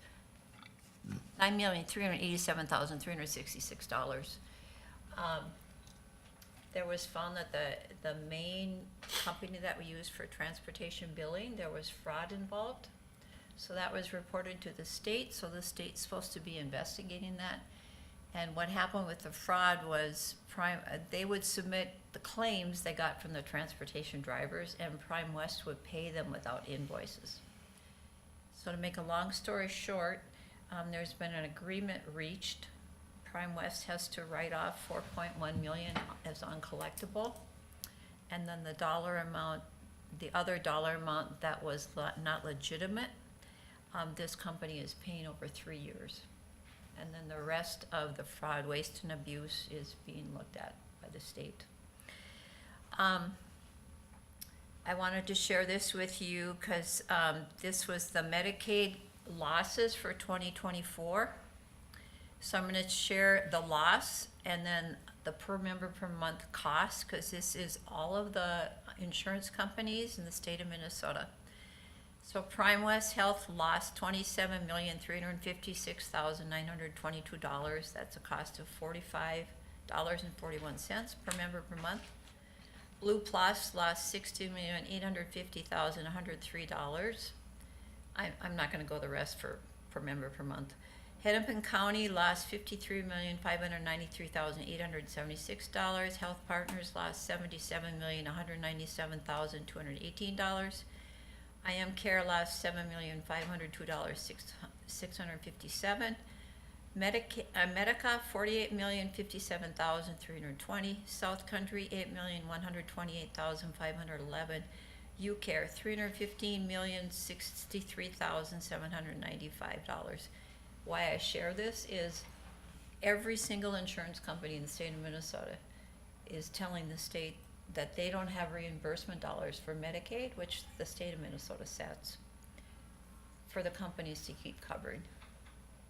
[SPEAKER 3] $9,387,366. There was found that the main company that we use for transportation billing, there was fraud involved. So that was reported to the state, so the state's supposed to be investigating that. And what happened with the fraud was they would submit the claims they got from the transportation drivers, and Prime West would pay them without invoices. So to make a long story short, there's been an agreement reached. Prime West has to write off $4.1 million as uncollectible, and then the other dollar amount that was not legitimate, this company is paying over 3 years. And then the rest of the fraud, waste, and abuse is being looked at by the state. I wanted to share this with you because this was the Medicaid losses for 2024. So I'm going to share the loss and then the per member per month cost, because this is all of the insurance companies in the state of Minnesota. So Prime West Health lost $27,356,922. That's a cost of $45.41 per member per month. Blue Plus lost $60,850,103. I'm not going to go the rest per member per month. Hennepin County lost $53,593,876. Health Partners lost $77,197,218. I Am Care lost $7,502,657. Medica, 48,057,320. South Country, 8,128,511. UCare, $315,063,795. Why I share this is every single insurance company in the state of Minnesota is telling the state that they don't have reimbursement dollars for Medicaid, which the state of Minnesota sets for the companies to keep covering.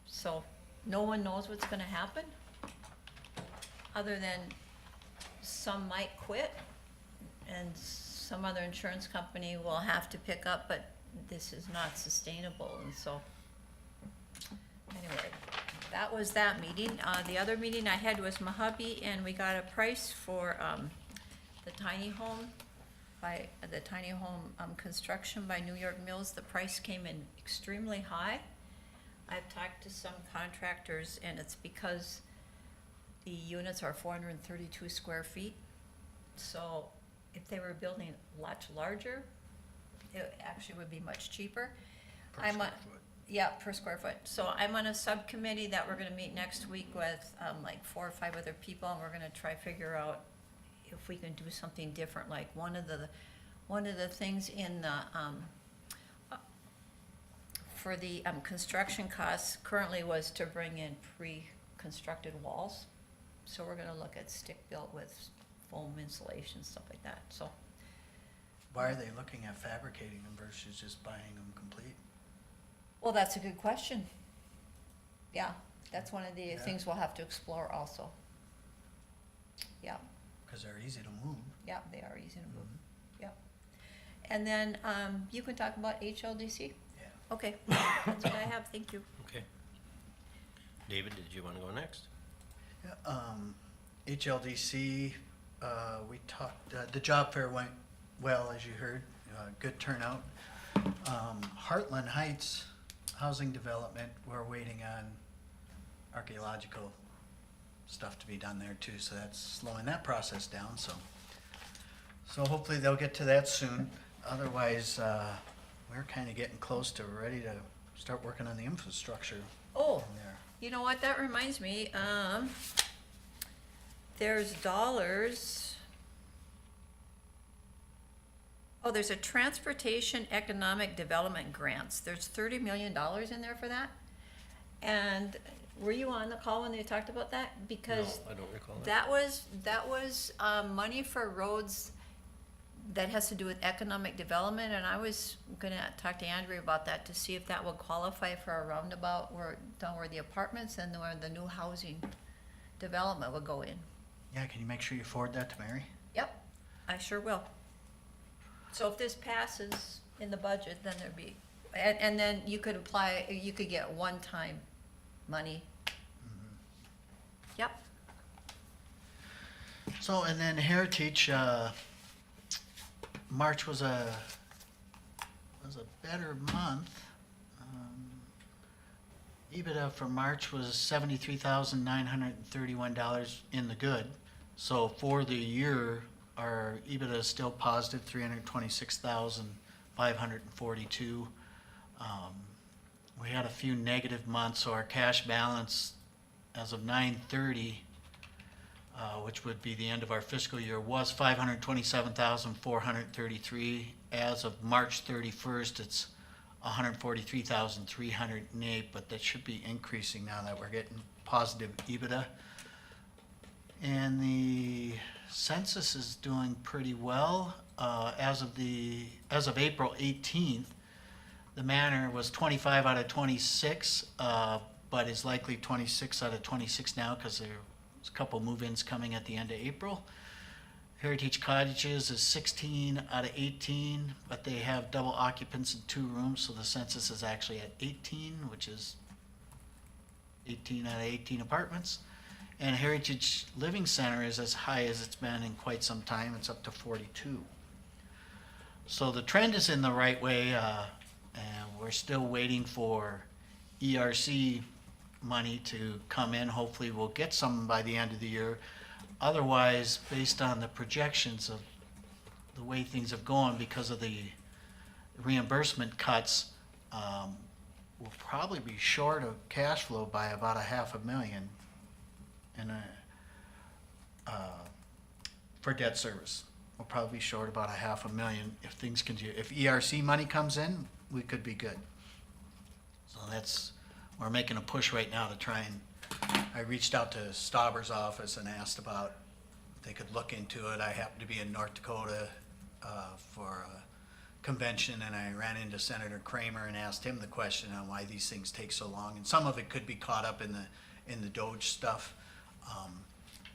[SPEAKER 3] So no one knows what's gonna happen, other than some might quit and some other insurance company will have to pick up, but this is not sustainable, and so, anyway, that was that meeting. The other meeting I had was Mojave, and we got a price for, the tiny home construction by New York Mills. The price came in extremely high. I've talked to some contractors, and it's because the units are 432 square feet. So if they were building much larger, it actually would be much cheaper.
[SPEAKER 10] Per square foot.
[SPEAKER 3] Yeah, per square foot. So I'm on a subcommittee that we're gonna meet next week with, like 4 or 5 other people, and we're gonna try to figure out if we can do something different. Like one of the things in the, for the construction costs currently was to bring in pre-constructed walls. So we're gonna look at stick-built with foam insulation, stuff like that, so.
[SPEAKER 10] Why are they looking at fabricating them versus just buying them complete?
[SPEAKER 3] Well, that's a good question. Yeah, that's one of the
[SPEAKER 10] Yeah.
[SPEAKER 3] things we'll have to explore also. Yeah,
[SPEAKER 10] Because they're easy to move.
[SPEAKER 3] yeah, they are easy to move, yeah. And then, you can talk about HLDC?
[SPEAKER 10] Yeah.
[SPEAKER 3] Okay, that's what I have, thank you.
[SPEAKER 1] Okay. David, did you wanna go next?
[SPEAKER 10] HLDC, we talked, the job fair went well, as you heard, good turnout. Heartland Heights Housing Development, we're waiting on archaeological stuff to be done there too, so that's slowing that process down, so hopefully they'll get to that soon. Otherwise, we're kinda getting close to ready to start working on the infrastructure
[SPEAKER 3] Oh,
[SPEAKER 10] in there.
[SPEAKER 3] you know what, that reminds me, there's dollars. Oh, there's a transportation economic development grants. There's $30 million in there for that. And were you on the call when they talked about that? Because
[SPEAKER 1] No, I don't recall that.
[SPEAKER 3] that was money for roads that has to do with economic development, and I was gonna talk to Andrew about that to see if that would qualify for a roundabout down where the apartments and where the new housing development would go in.
[SPEAKER 10] Yeah, can you make sure you forward that to Mary?
[SPEAKER 3] Yep, I sure will. So if this passes in the budget, then there'd be, and then you could apply, you could get one-time money. Yep,
[SPEAKER 10] So, and then Heritage, March was a better month. EBITDA for March was $73,931 in the good. So for the year, our EBITDA is still positive, $326,542. We had a few negative months, so our cash balance as of 9/30, which would be the end of our fiscal year, was $527,433. As of March 31st, it's $143,308, but that should be increasing now that we're getting positive EBITDA. And the census is doing pretty well. As of April 18th, the Manor was 25 out of 26, but is likely 26 out of 26 now because there's a couple move-ins coming at the end of April. Heritage Cottages is 16 out of 18, but they have double occupants in 2 rooms, so the census is actually at 18, which is 18 out of 18 apartments. And Heritage Living Center is as high as it's been in quite some time. It's up to 42. So the trend is in the right way, and we're still waiting for ERC money to come in. Hopefully we'll get some by the end of the year. Otherwise, based on the projections of the way things have gone because of the reimbursement cuts, we'll probably be short of cash flow by about $500,000 in for debt service. We'll probably be short about $500,000 if things continue. If ERC money comes in, we could be good. So we're making a push right now to try and, I reached out to Stauber's office and asked about if they could look into it. I happened to be in North Dakota for a convention, and I ran into Senator Kramer and asked him the question on why these things take so long. And some of it could be caught up in the Doge stuff.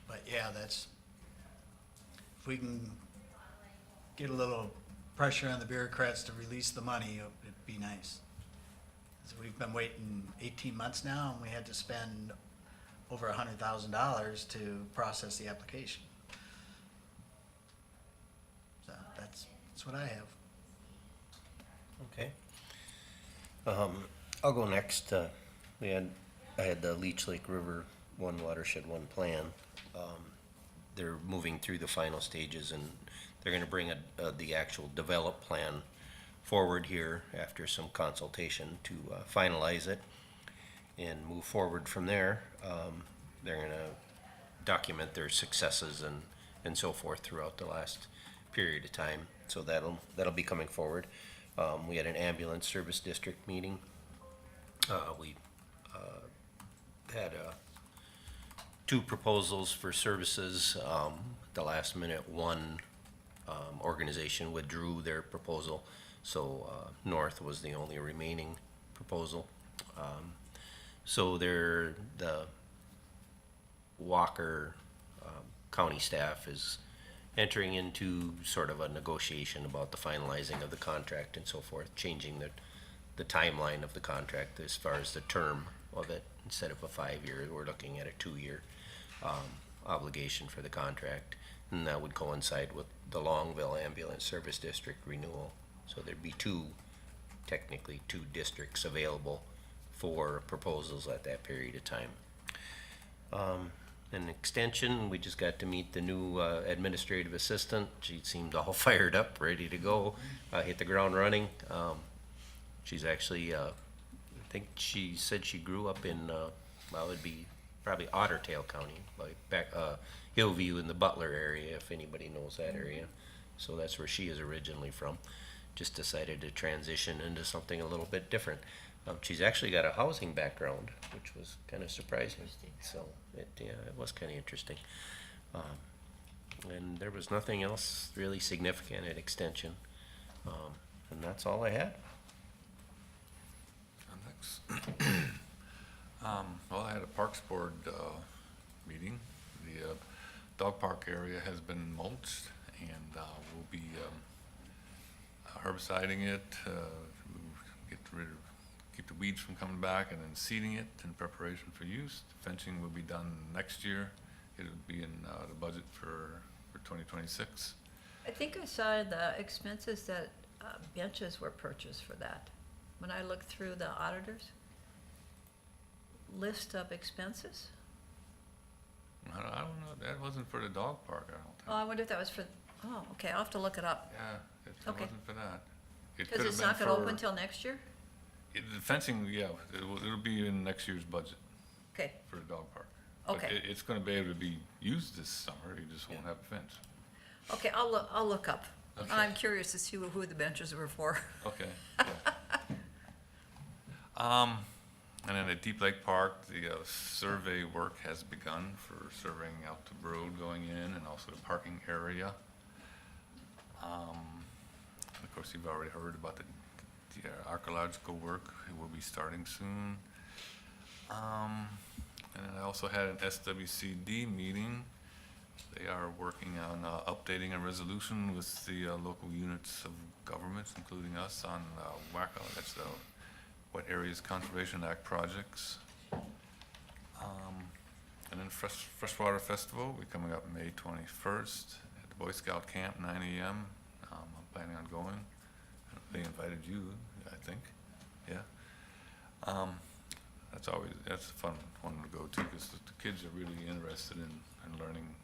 [SPEAKER 10] But yeah, if we can get a little pressure on the bureaucrats to release the money, it'd be nice. So we've been waiting 18 months now, and we had to spend over $100,000 to process the application. So that's what I have.
[SPEAKER 1] Okay. I'll go next. I had the Leech Lake River One Watershed One plan. They're moving through the final stages, and they're gonna bring the actual developed plan forward here after some consultation to finalize it and move forward from there. They're gonna document their successes and so forth throughout the last period of time. So that'll be coming forward. We had an ambulance service district meeting. We had two proposals for services. The last minute, one organization withdrew their proposal, so North was the only remaining proposal. So the Walker County staff is entering into sort of a negotiation about the finalizing of the contract and so forth, changing the timeline of the contract as far as the term of it. Instead of a 5-year, we're looking at a 2-year obligation for the contract, and that would coincide with the Longville Ambulance Service District renewal. So there'd be technically two districts available for proposals at that period of time. An extension, we just got to meet the new administrative assistant. She seemed all fired up, ready to go, hit the ground running. She's actually, I think she said she grew up in, it'd be probably Otter Tail County, like back Hillview in the Butler area, if anybody knows that area. So that's where she is originally from. Just decided to transition into something a little bit different. She's actually got a housing background, which was kind of surprising. So it was kind of interesting. And there was nothing else really significant at extension. And that's all I had.
[SPEAKER 12] Next. Well, I had a Parks Board meeting. The dog park area has been mulched, and we'll be herbiciding it, keep the weeds from coming back, and then seeding it in preparation for use. Fencing will be done next year. It'll be in the budget for 2026.
[SPEAKER 3] I think I saw the expenses that benches were purchased for that. When I looked through the auditor's list of expenses.
[SPEAKER 12] I don't know. That wasn't for the dog park, I don't think.
[SPEAKER 3] Oh, I wonder if that was for, okay, I'll have to look it up.
[SPEAKER 12] Yeah, it
[SPEAKER 3] Okay.
[SPEAKER 12] wasn't for that. It
[SPEAKER 3] Because
[SPEAKER 12] could
[SPEAKER 3] it's
[SPEAKER 12] have
[SPEAKER 3] not
[SPEAKER 12] been
[SPEAKER 3] gonna
[SPEAKER 12] for-
[SPEAKER 3] open till next year?
[SPEAKER 12] The fencing, yeah, it'll be in next year's budget
[SPEAKER 3] Okay,
[SPEAKER 12] for the dog park.
[SPEAKER 3] Okay.
[SPEAKER 12] But it's gonna be able to be used this summer, you just won't have a fence.
[SPEAKER 3] okay, I'll look up.
[SPEAKER 12] Okay.
[SPEAKER 3] I'm curious to see who the benches were for.
[SPEAKER 12] Okay. And then at Deep Lake Park, the survey work has begun for surveying out the road going in and also the parking area. Of course, you've already heard about the archaeological work. It will be starting soon. And then I also had an SWCD meeting. They are working on updating a resolution with the local units of governments, including us, on WACA, that's the Wet Areas Conservation Act projects. And then Freshwater Festival, we're coming up May 21st at the Boy Scout Camp, 9 a.m. I'm planning on going. They invited you, I think, yeah. That's a fun one to go to, because the kids are really interested in learning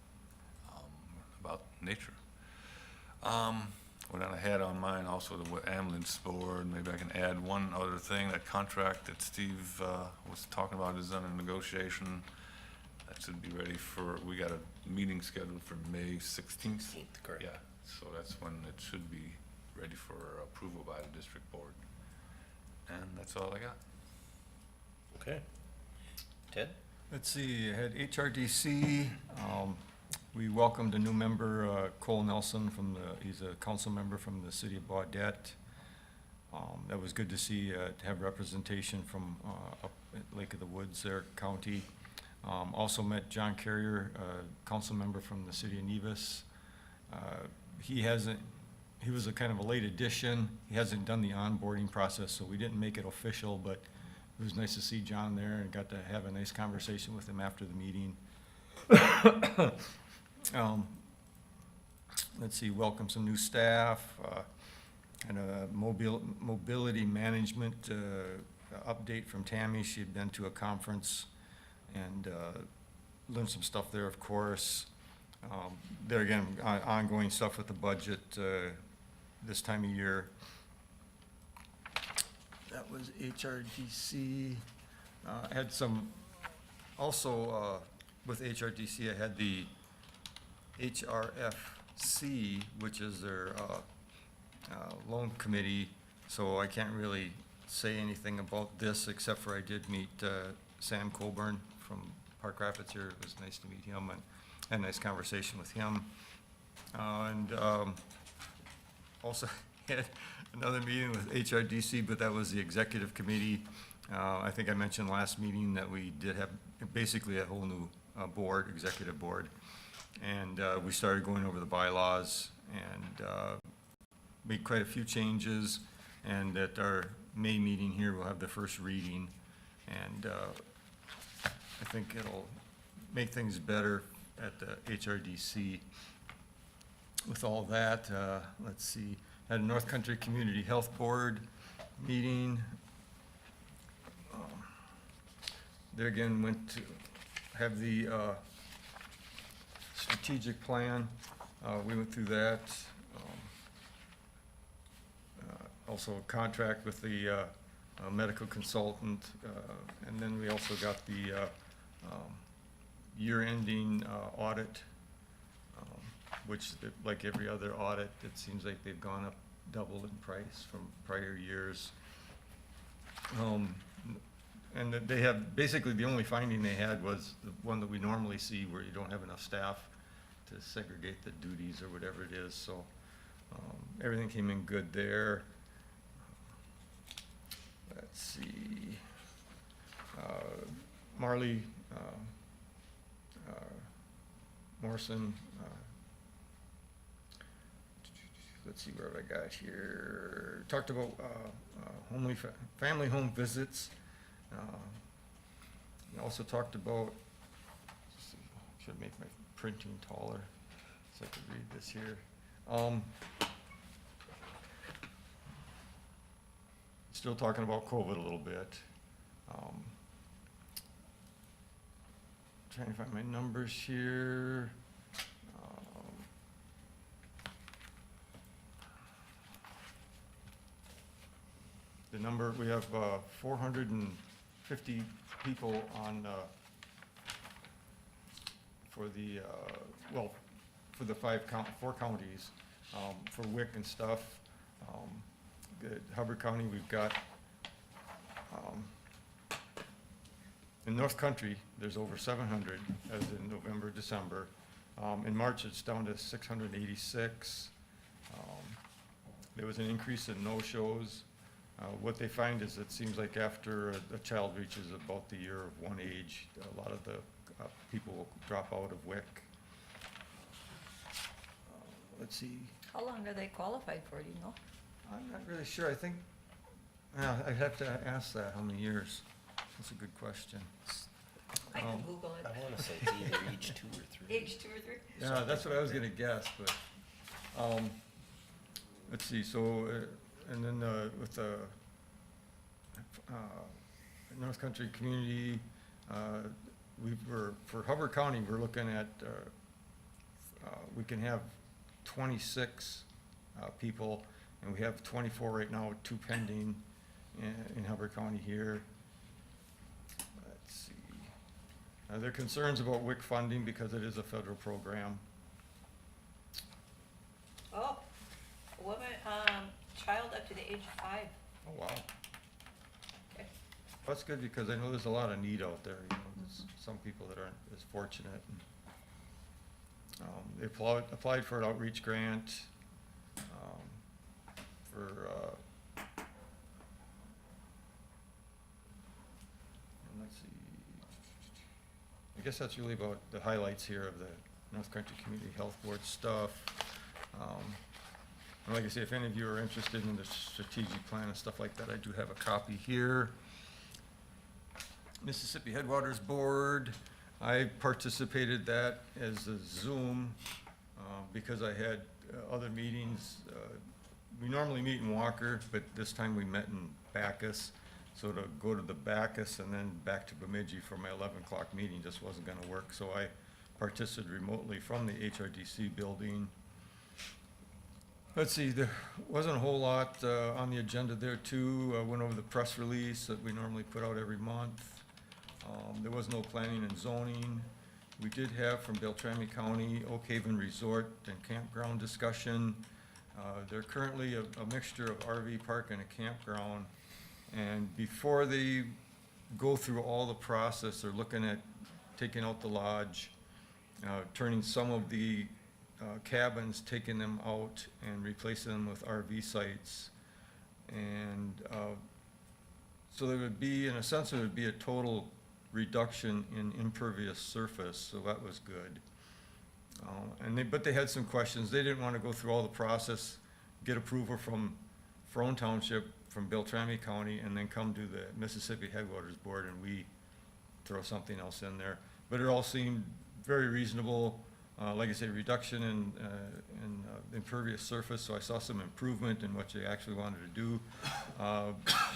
[SPEAKER 12] about nature. what I had on mine also, the ambulance board, maybe I can add one other thing, that contract that Steve was talking about is under negotiation. That should be ready for, we got a meeting scheduled for May 16th.
[SPEAKER 1] Correct.
[SPEAKER 12] Yeah, so that's when it should be ready for approval by the district board. And that's all I got.
[SPEAKER 1] Okay. Ted?
[SPEAKER 4] Let's see, I had HRDC, we welcomed a new member, Cole Nelson he's a council member from the city of Baudette. That was good to see, to have representation from, up at Lake of the Woods there, county. Also met John Carrier, council member from the city of Nevis. He was a kind of a late addition. He hasn't done the onboarding process, so we didn't make it official, but it was nice to see John there and got to have a nice conversation with him after the meeting. Let's see, welcome some new staff, and a mobility management update from Tammy. She had been to a conference and learned some stuff there, of course. There again, ongoing stuff with the budget this time of year. That was HRDC. I had some, also with HRDC, I had the HRFC, which is their loan committee, so I can't really say anything about this, except for I did meet Sam Colburn from Park Rapids here. It was nice to meet him and had a nice conversation with him. Also had another meeting with HRDC, but that was the executive committee. I think I mentioned last meeting that we did have basically a whole new board, executive board. And we started going over the bylaws and made quite a few changes. And at our May meeting here, we'll have the first reading. And I think it'll make things better at the HRDC. With all that, let's see, had a North Country Community Health Board meeting. There again, went to have the strategic plan. We went through that. Also a contract with the medical consultant. And then we also got the year-ending audit, which, like every other audit, it seems like they've gone up double in price from prior years. And that they have, basically the only finding they had was the one that we normally see where you don't have enough staff to segregate the duties or whatever it is, so everything came in good there. Let's see, Marley Morrison, let's see, where have I got here? Talked about family home visits. We also talked about, should make my printing taller so I could read this here. Still talking about COVID a little bit. Trying to find my numbers here. The number, we have 450 people on, for the, well, for the 4 counties, for WIC and stuff. Hubbard County, we've got, in North Country, there's over 700 as in November, December. In March, it's down to 686. There was an increase in no-shows. What they find is it seems like after a child reaches about the year of one age, a lot of the people will drop out of WIC. Let's see.
[SPEAKER 3] How long are they qualified for, do you know?
[SPEAKER 4] I'm not really sure. I think, yeah, I'd have to ask that, how many years? That's a good question.
[SPEAKER 3] I can Google it.
[SPEAKER 1] I want to say it's either age 2 or 3.
[SPEAKER 3] Age 2 or 3?
[SPEAKER 4] Yeah, that's what I was gonna guess, but, let's see, so, and then, with the, North Country Community, for Hubbard County, we're looking at, we can have 26 people, and we have 24 right now, 2 pending in Hubbard County here. Let's see. There are concerns about WIC funding because it is a federal program.
[SPEAKER 3] Oh, a woman, child up to the age of 5.
[SPEAKER 4] Oh, wow.
[SPEAKER 3] Okay.
[SPEAKER 4] That's good because I know there's a lot of need out there, you know, there's some people that aren't as fortunate. They applied for an outreach grant, for, and let's see, I guess that's really about the highlights here of the North Country Community Health Board stuff. And like I say, if any of you are interested in the strategic plan and stuff like that, I do have a copy here. Mississippi Headwaters Board, I participated that as a Zoom because I had other meetings. We normally meet in Walker, but this time we met in Bacchus. So to go to the Bacchus and then back to Bemidji for my 11 o'clock meeting just wasn't gonna work. So I participated remotely from the HRDC building. Let's see, there wasn't a whole lot on the agenda there too. I went over the press release that we normally put out every month. There was no planning and zoning. We did have from Beltrami County, Oak Haven Resort and Campground discussion. They're currently a mixture of RV park and a campground. And before they go through all the process, they're looking at taking out the lodge, turning some of the cabins, taking them out and replacing them with RV sites. And so there would be, in a sense, there would be a total reduction in impervious surface, so that was good. But they had some questions. They didn't want to go through all the process, get approval from Frone Township, from Beltrami County, and then come to the Mississippi Headwaters Board and we throw something else in there. But it all seemed very reasonable. Like I say, reduction in impervious surface, so I saw some improvement in what they actually wanted to do.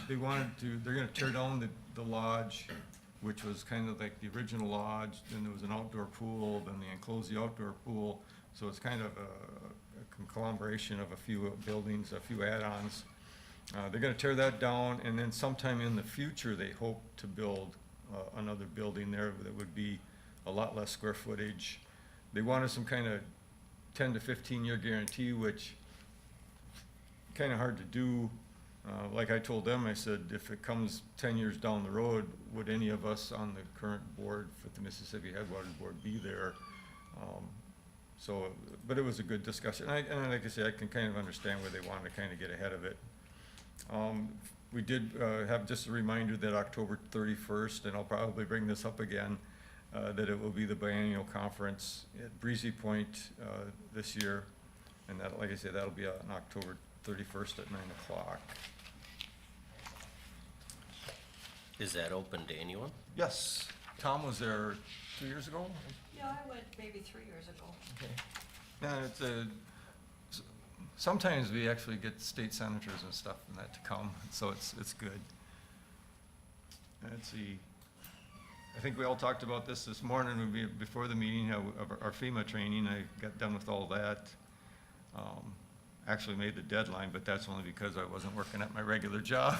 [SPEAKER 4] They're gonna tear down the lodge, which was kind of like the original lodge, then there was an outdoor pool, then they enclosed the outdoor pool, so it's kind of a conglomeration of a few buildings, a few add-ons. They're gonna tear that down, and then sometime in the future, they hope to build another building there that would be a lot less square footage. They wanted some kind of 10 to 15-year guarantee, which kind of hard to do. Like I told them, I said, if it comes 10 years down the road, would any of us on the current board for the Mississippi Headwaters Board be there? But it was a good discussion. And like I say, I can kind of understand where they wanted to kind of get ahead of it. We did have just a reminder that October 31st, and I'll probably bring this up again, that it will be the biennial conference at Breezy Point this year. And that, like I say, that'll be on October 31st at 9 o'clock.
[SPEAKER 1] Is that open to anyone?
[SPEAKER 4] Yes, Tom was there 2 years ago?
[SPEAKER 3] Yeah, I went maybe 3 years ago.
[SPEAKER 4] Okay. Yeah, sometimes we actually get state senators and stuff and that to come, so it's good. Let's see. I think we all talked about this morning before the meeting, of our FEMA training. I got done with all that. Actually made the deadline, but that's only because I wasn't working at my regular job.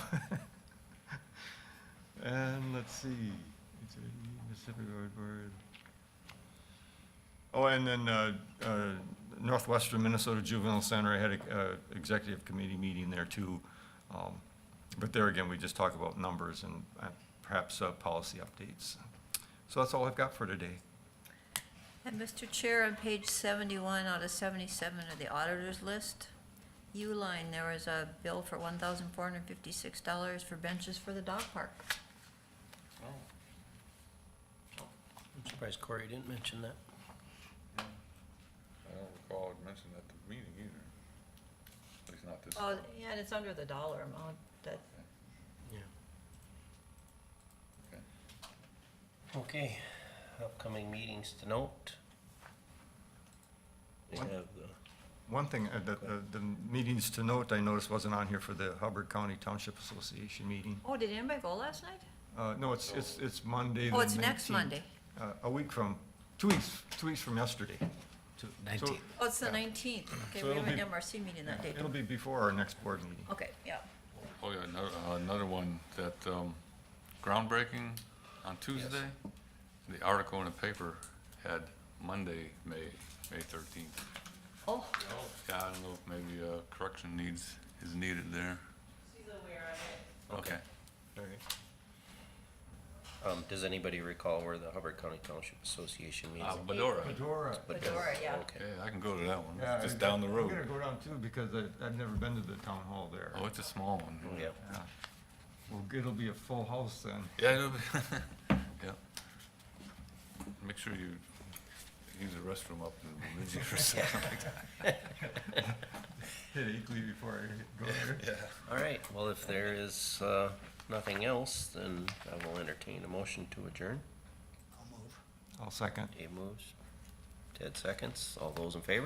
[SPEAKER 4] And let's see. Mississippi Road Board. Oh, and then Northwestern Minnesota Juvenile Center, I had a executive committee meeting there too. But there again, we just talk about numbers and perhaps policy updates. So that's all I've got for today.
[SPEAKER 3] And Mr. Chair, on page 71 out of 77 of the auditor's list, U-line, there was a bill for $1,456 for benches for the dog park.
[SPEAKER 1] I'm surprised Corey didn't mention that.
[SPEAKER 12] I don't recall it mentioned at the meeting either. At least not this.
[SPEAKER 3] Oh, yeah, and it's under the dollar amount that,
[SPEAKER 1] Yeah.
[SPEAKER 12] Okay.
[SPEAKER 1] Okay, upcoming meetings to note. We
[SPEAKER 4] What?
[SPEAKER 1] have
[SPEAKER 4] One thing, the meetings to note, I noticed wasn't on here for the Hubbard County Township Association meeting.
[SPEAKER 3] oh, did anybody go last night?
[SPEAKER 4] No, it's Monday the 19th.
[SPEAKER 3] Oh, it's next Monday.
[SPEAKER 4] A week from, 2 weeks from yesterday. So-
[SPEAKER 2] 19th.
[SPEAKER 3] Oh, it's the 19th. Okay,
[SPEAKER 4] So
[SPEAKER 3] we
[SPEAKER 4] it'll
[SPEAKER 3] have an
[SPEAKER 4] be-
[SPEAKER 3] MRC meeting that day.
[SPEAKER 4] It'll be before our next board meeting.
[SPEAKER 3] Okay, yeah.
[SPEAKER 12] Oh, yeah, another one that, groundbreaking on Tuesday. The article in the paper had Monday, May 13th.
[SPEAKER 3] Oh,
[SPEAKER 12] Yeah, I don't know if maybe a correction is needed there.
[SPEAKER 8] She's aware of it.
[SPEAKER 12] Okay.
[SPEAKER 4] All right.
[SPEAKER 1] Does anybody recall where the Hubbard County Township Association meets?
[SPEAKER 12] Bedora.
[SPEAKER 4] Fedora.
[SPEAKER 3] Fedora, yeah.
[SPEAKER 1] Okay.
[SPEAKER 12] Yeah, I can go to that one.
[SPEAKER 4] Yeah,
[SPEAKER 12] It's just down the
[SPEAKER 4] I'm
[SPEAKER 12] road.
[SPEAKER 4] gonna go down too, because I've never been to the town hall there.
[SPEAKER 12] Oh, it's a small one.
[SPEAKER 1] Yeah.
[SPEAKER 4] Yeah. Well, it'll be a full house then.
[SPEAKER 12] Yeah, it'll be, yeah. Make sure you use the restroom up in Bemidji or something like that.
[SPEAKER 4] Hit Eakley before I go there.
[SPEAKER 12] Yeah.
[SPEAKER 1] All right, well, if there is nothing else, then I will entertain a motion to adjourn.
[SPEAKER 10] I'll move.
[SPEAKER 4] I'll second.
[SPEAKER 1] Dave moves. Ted seconds. All those in favor?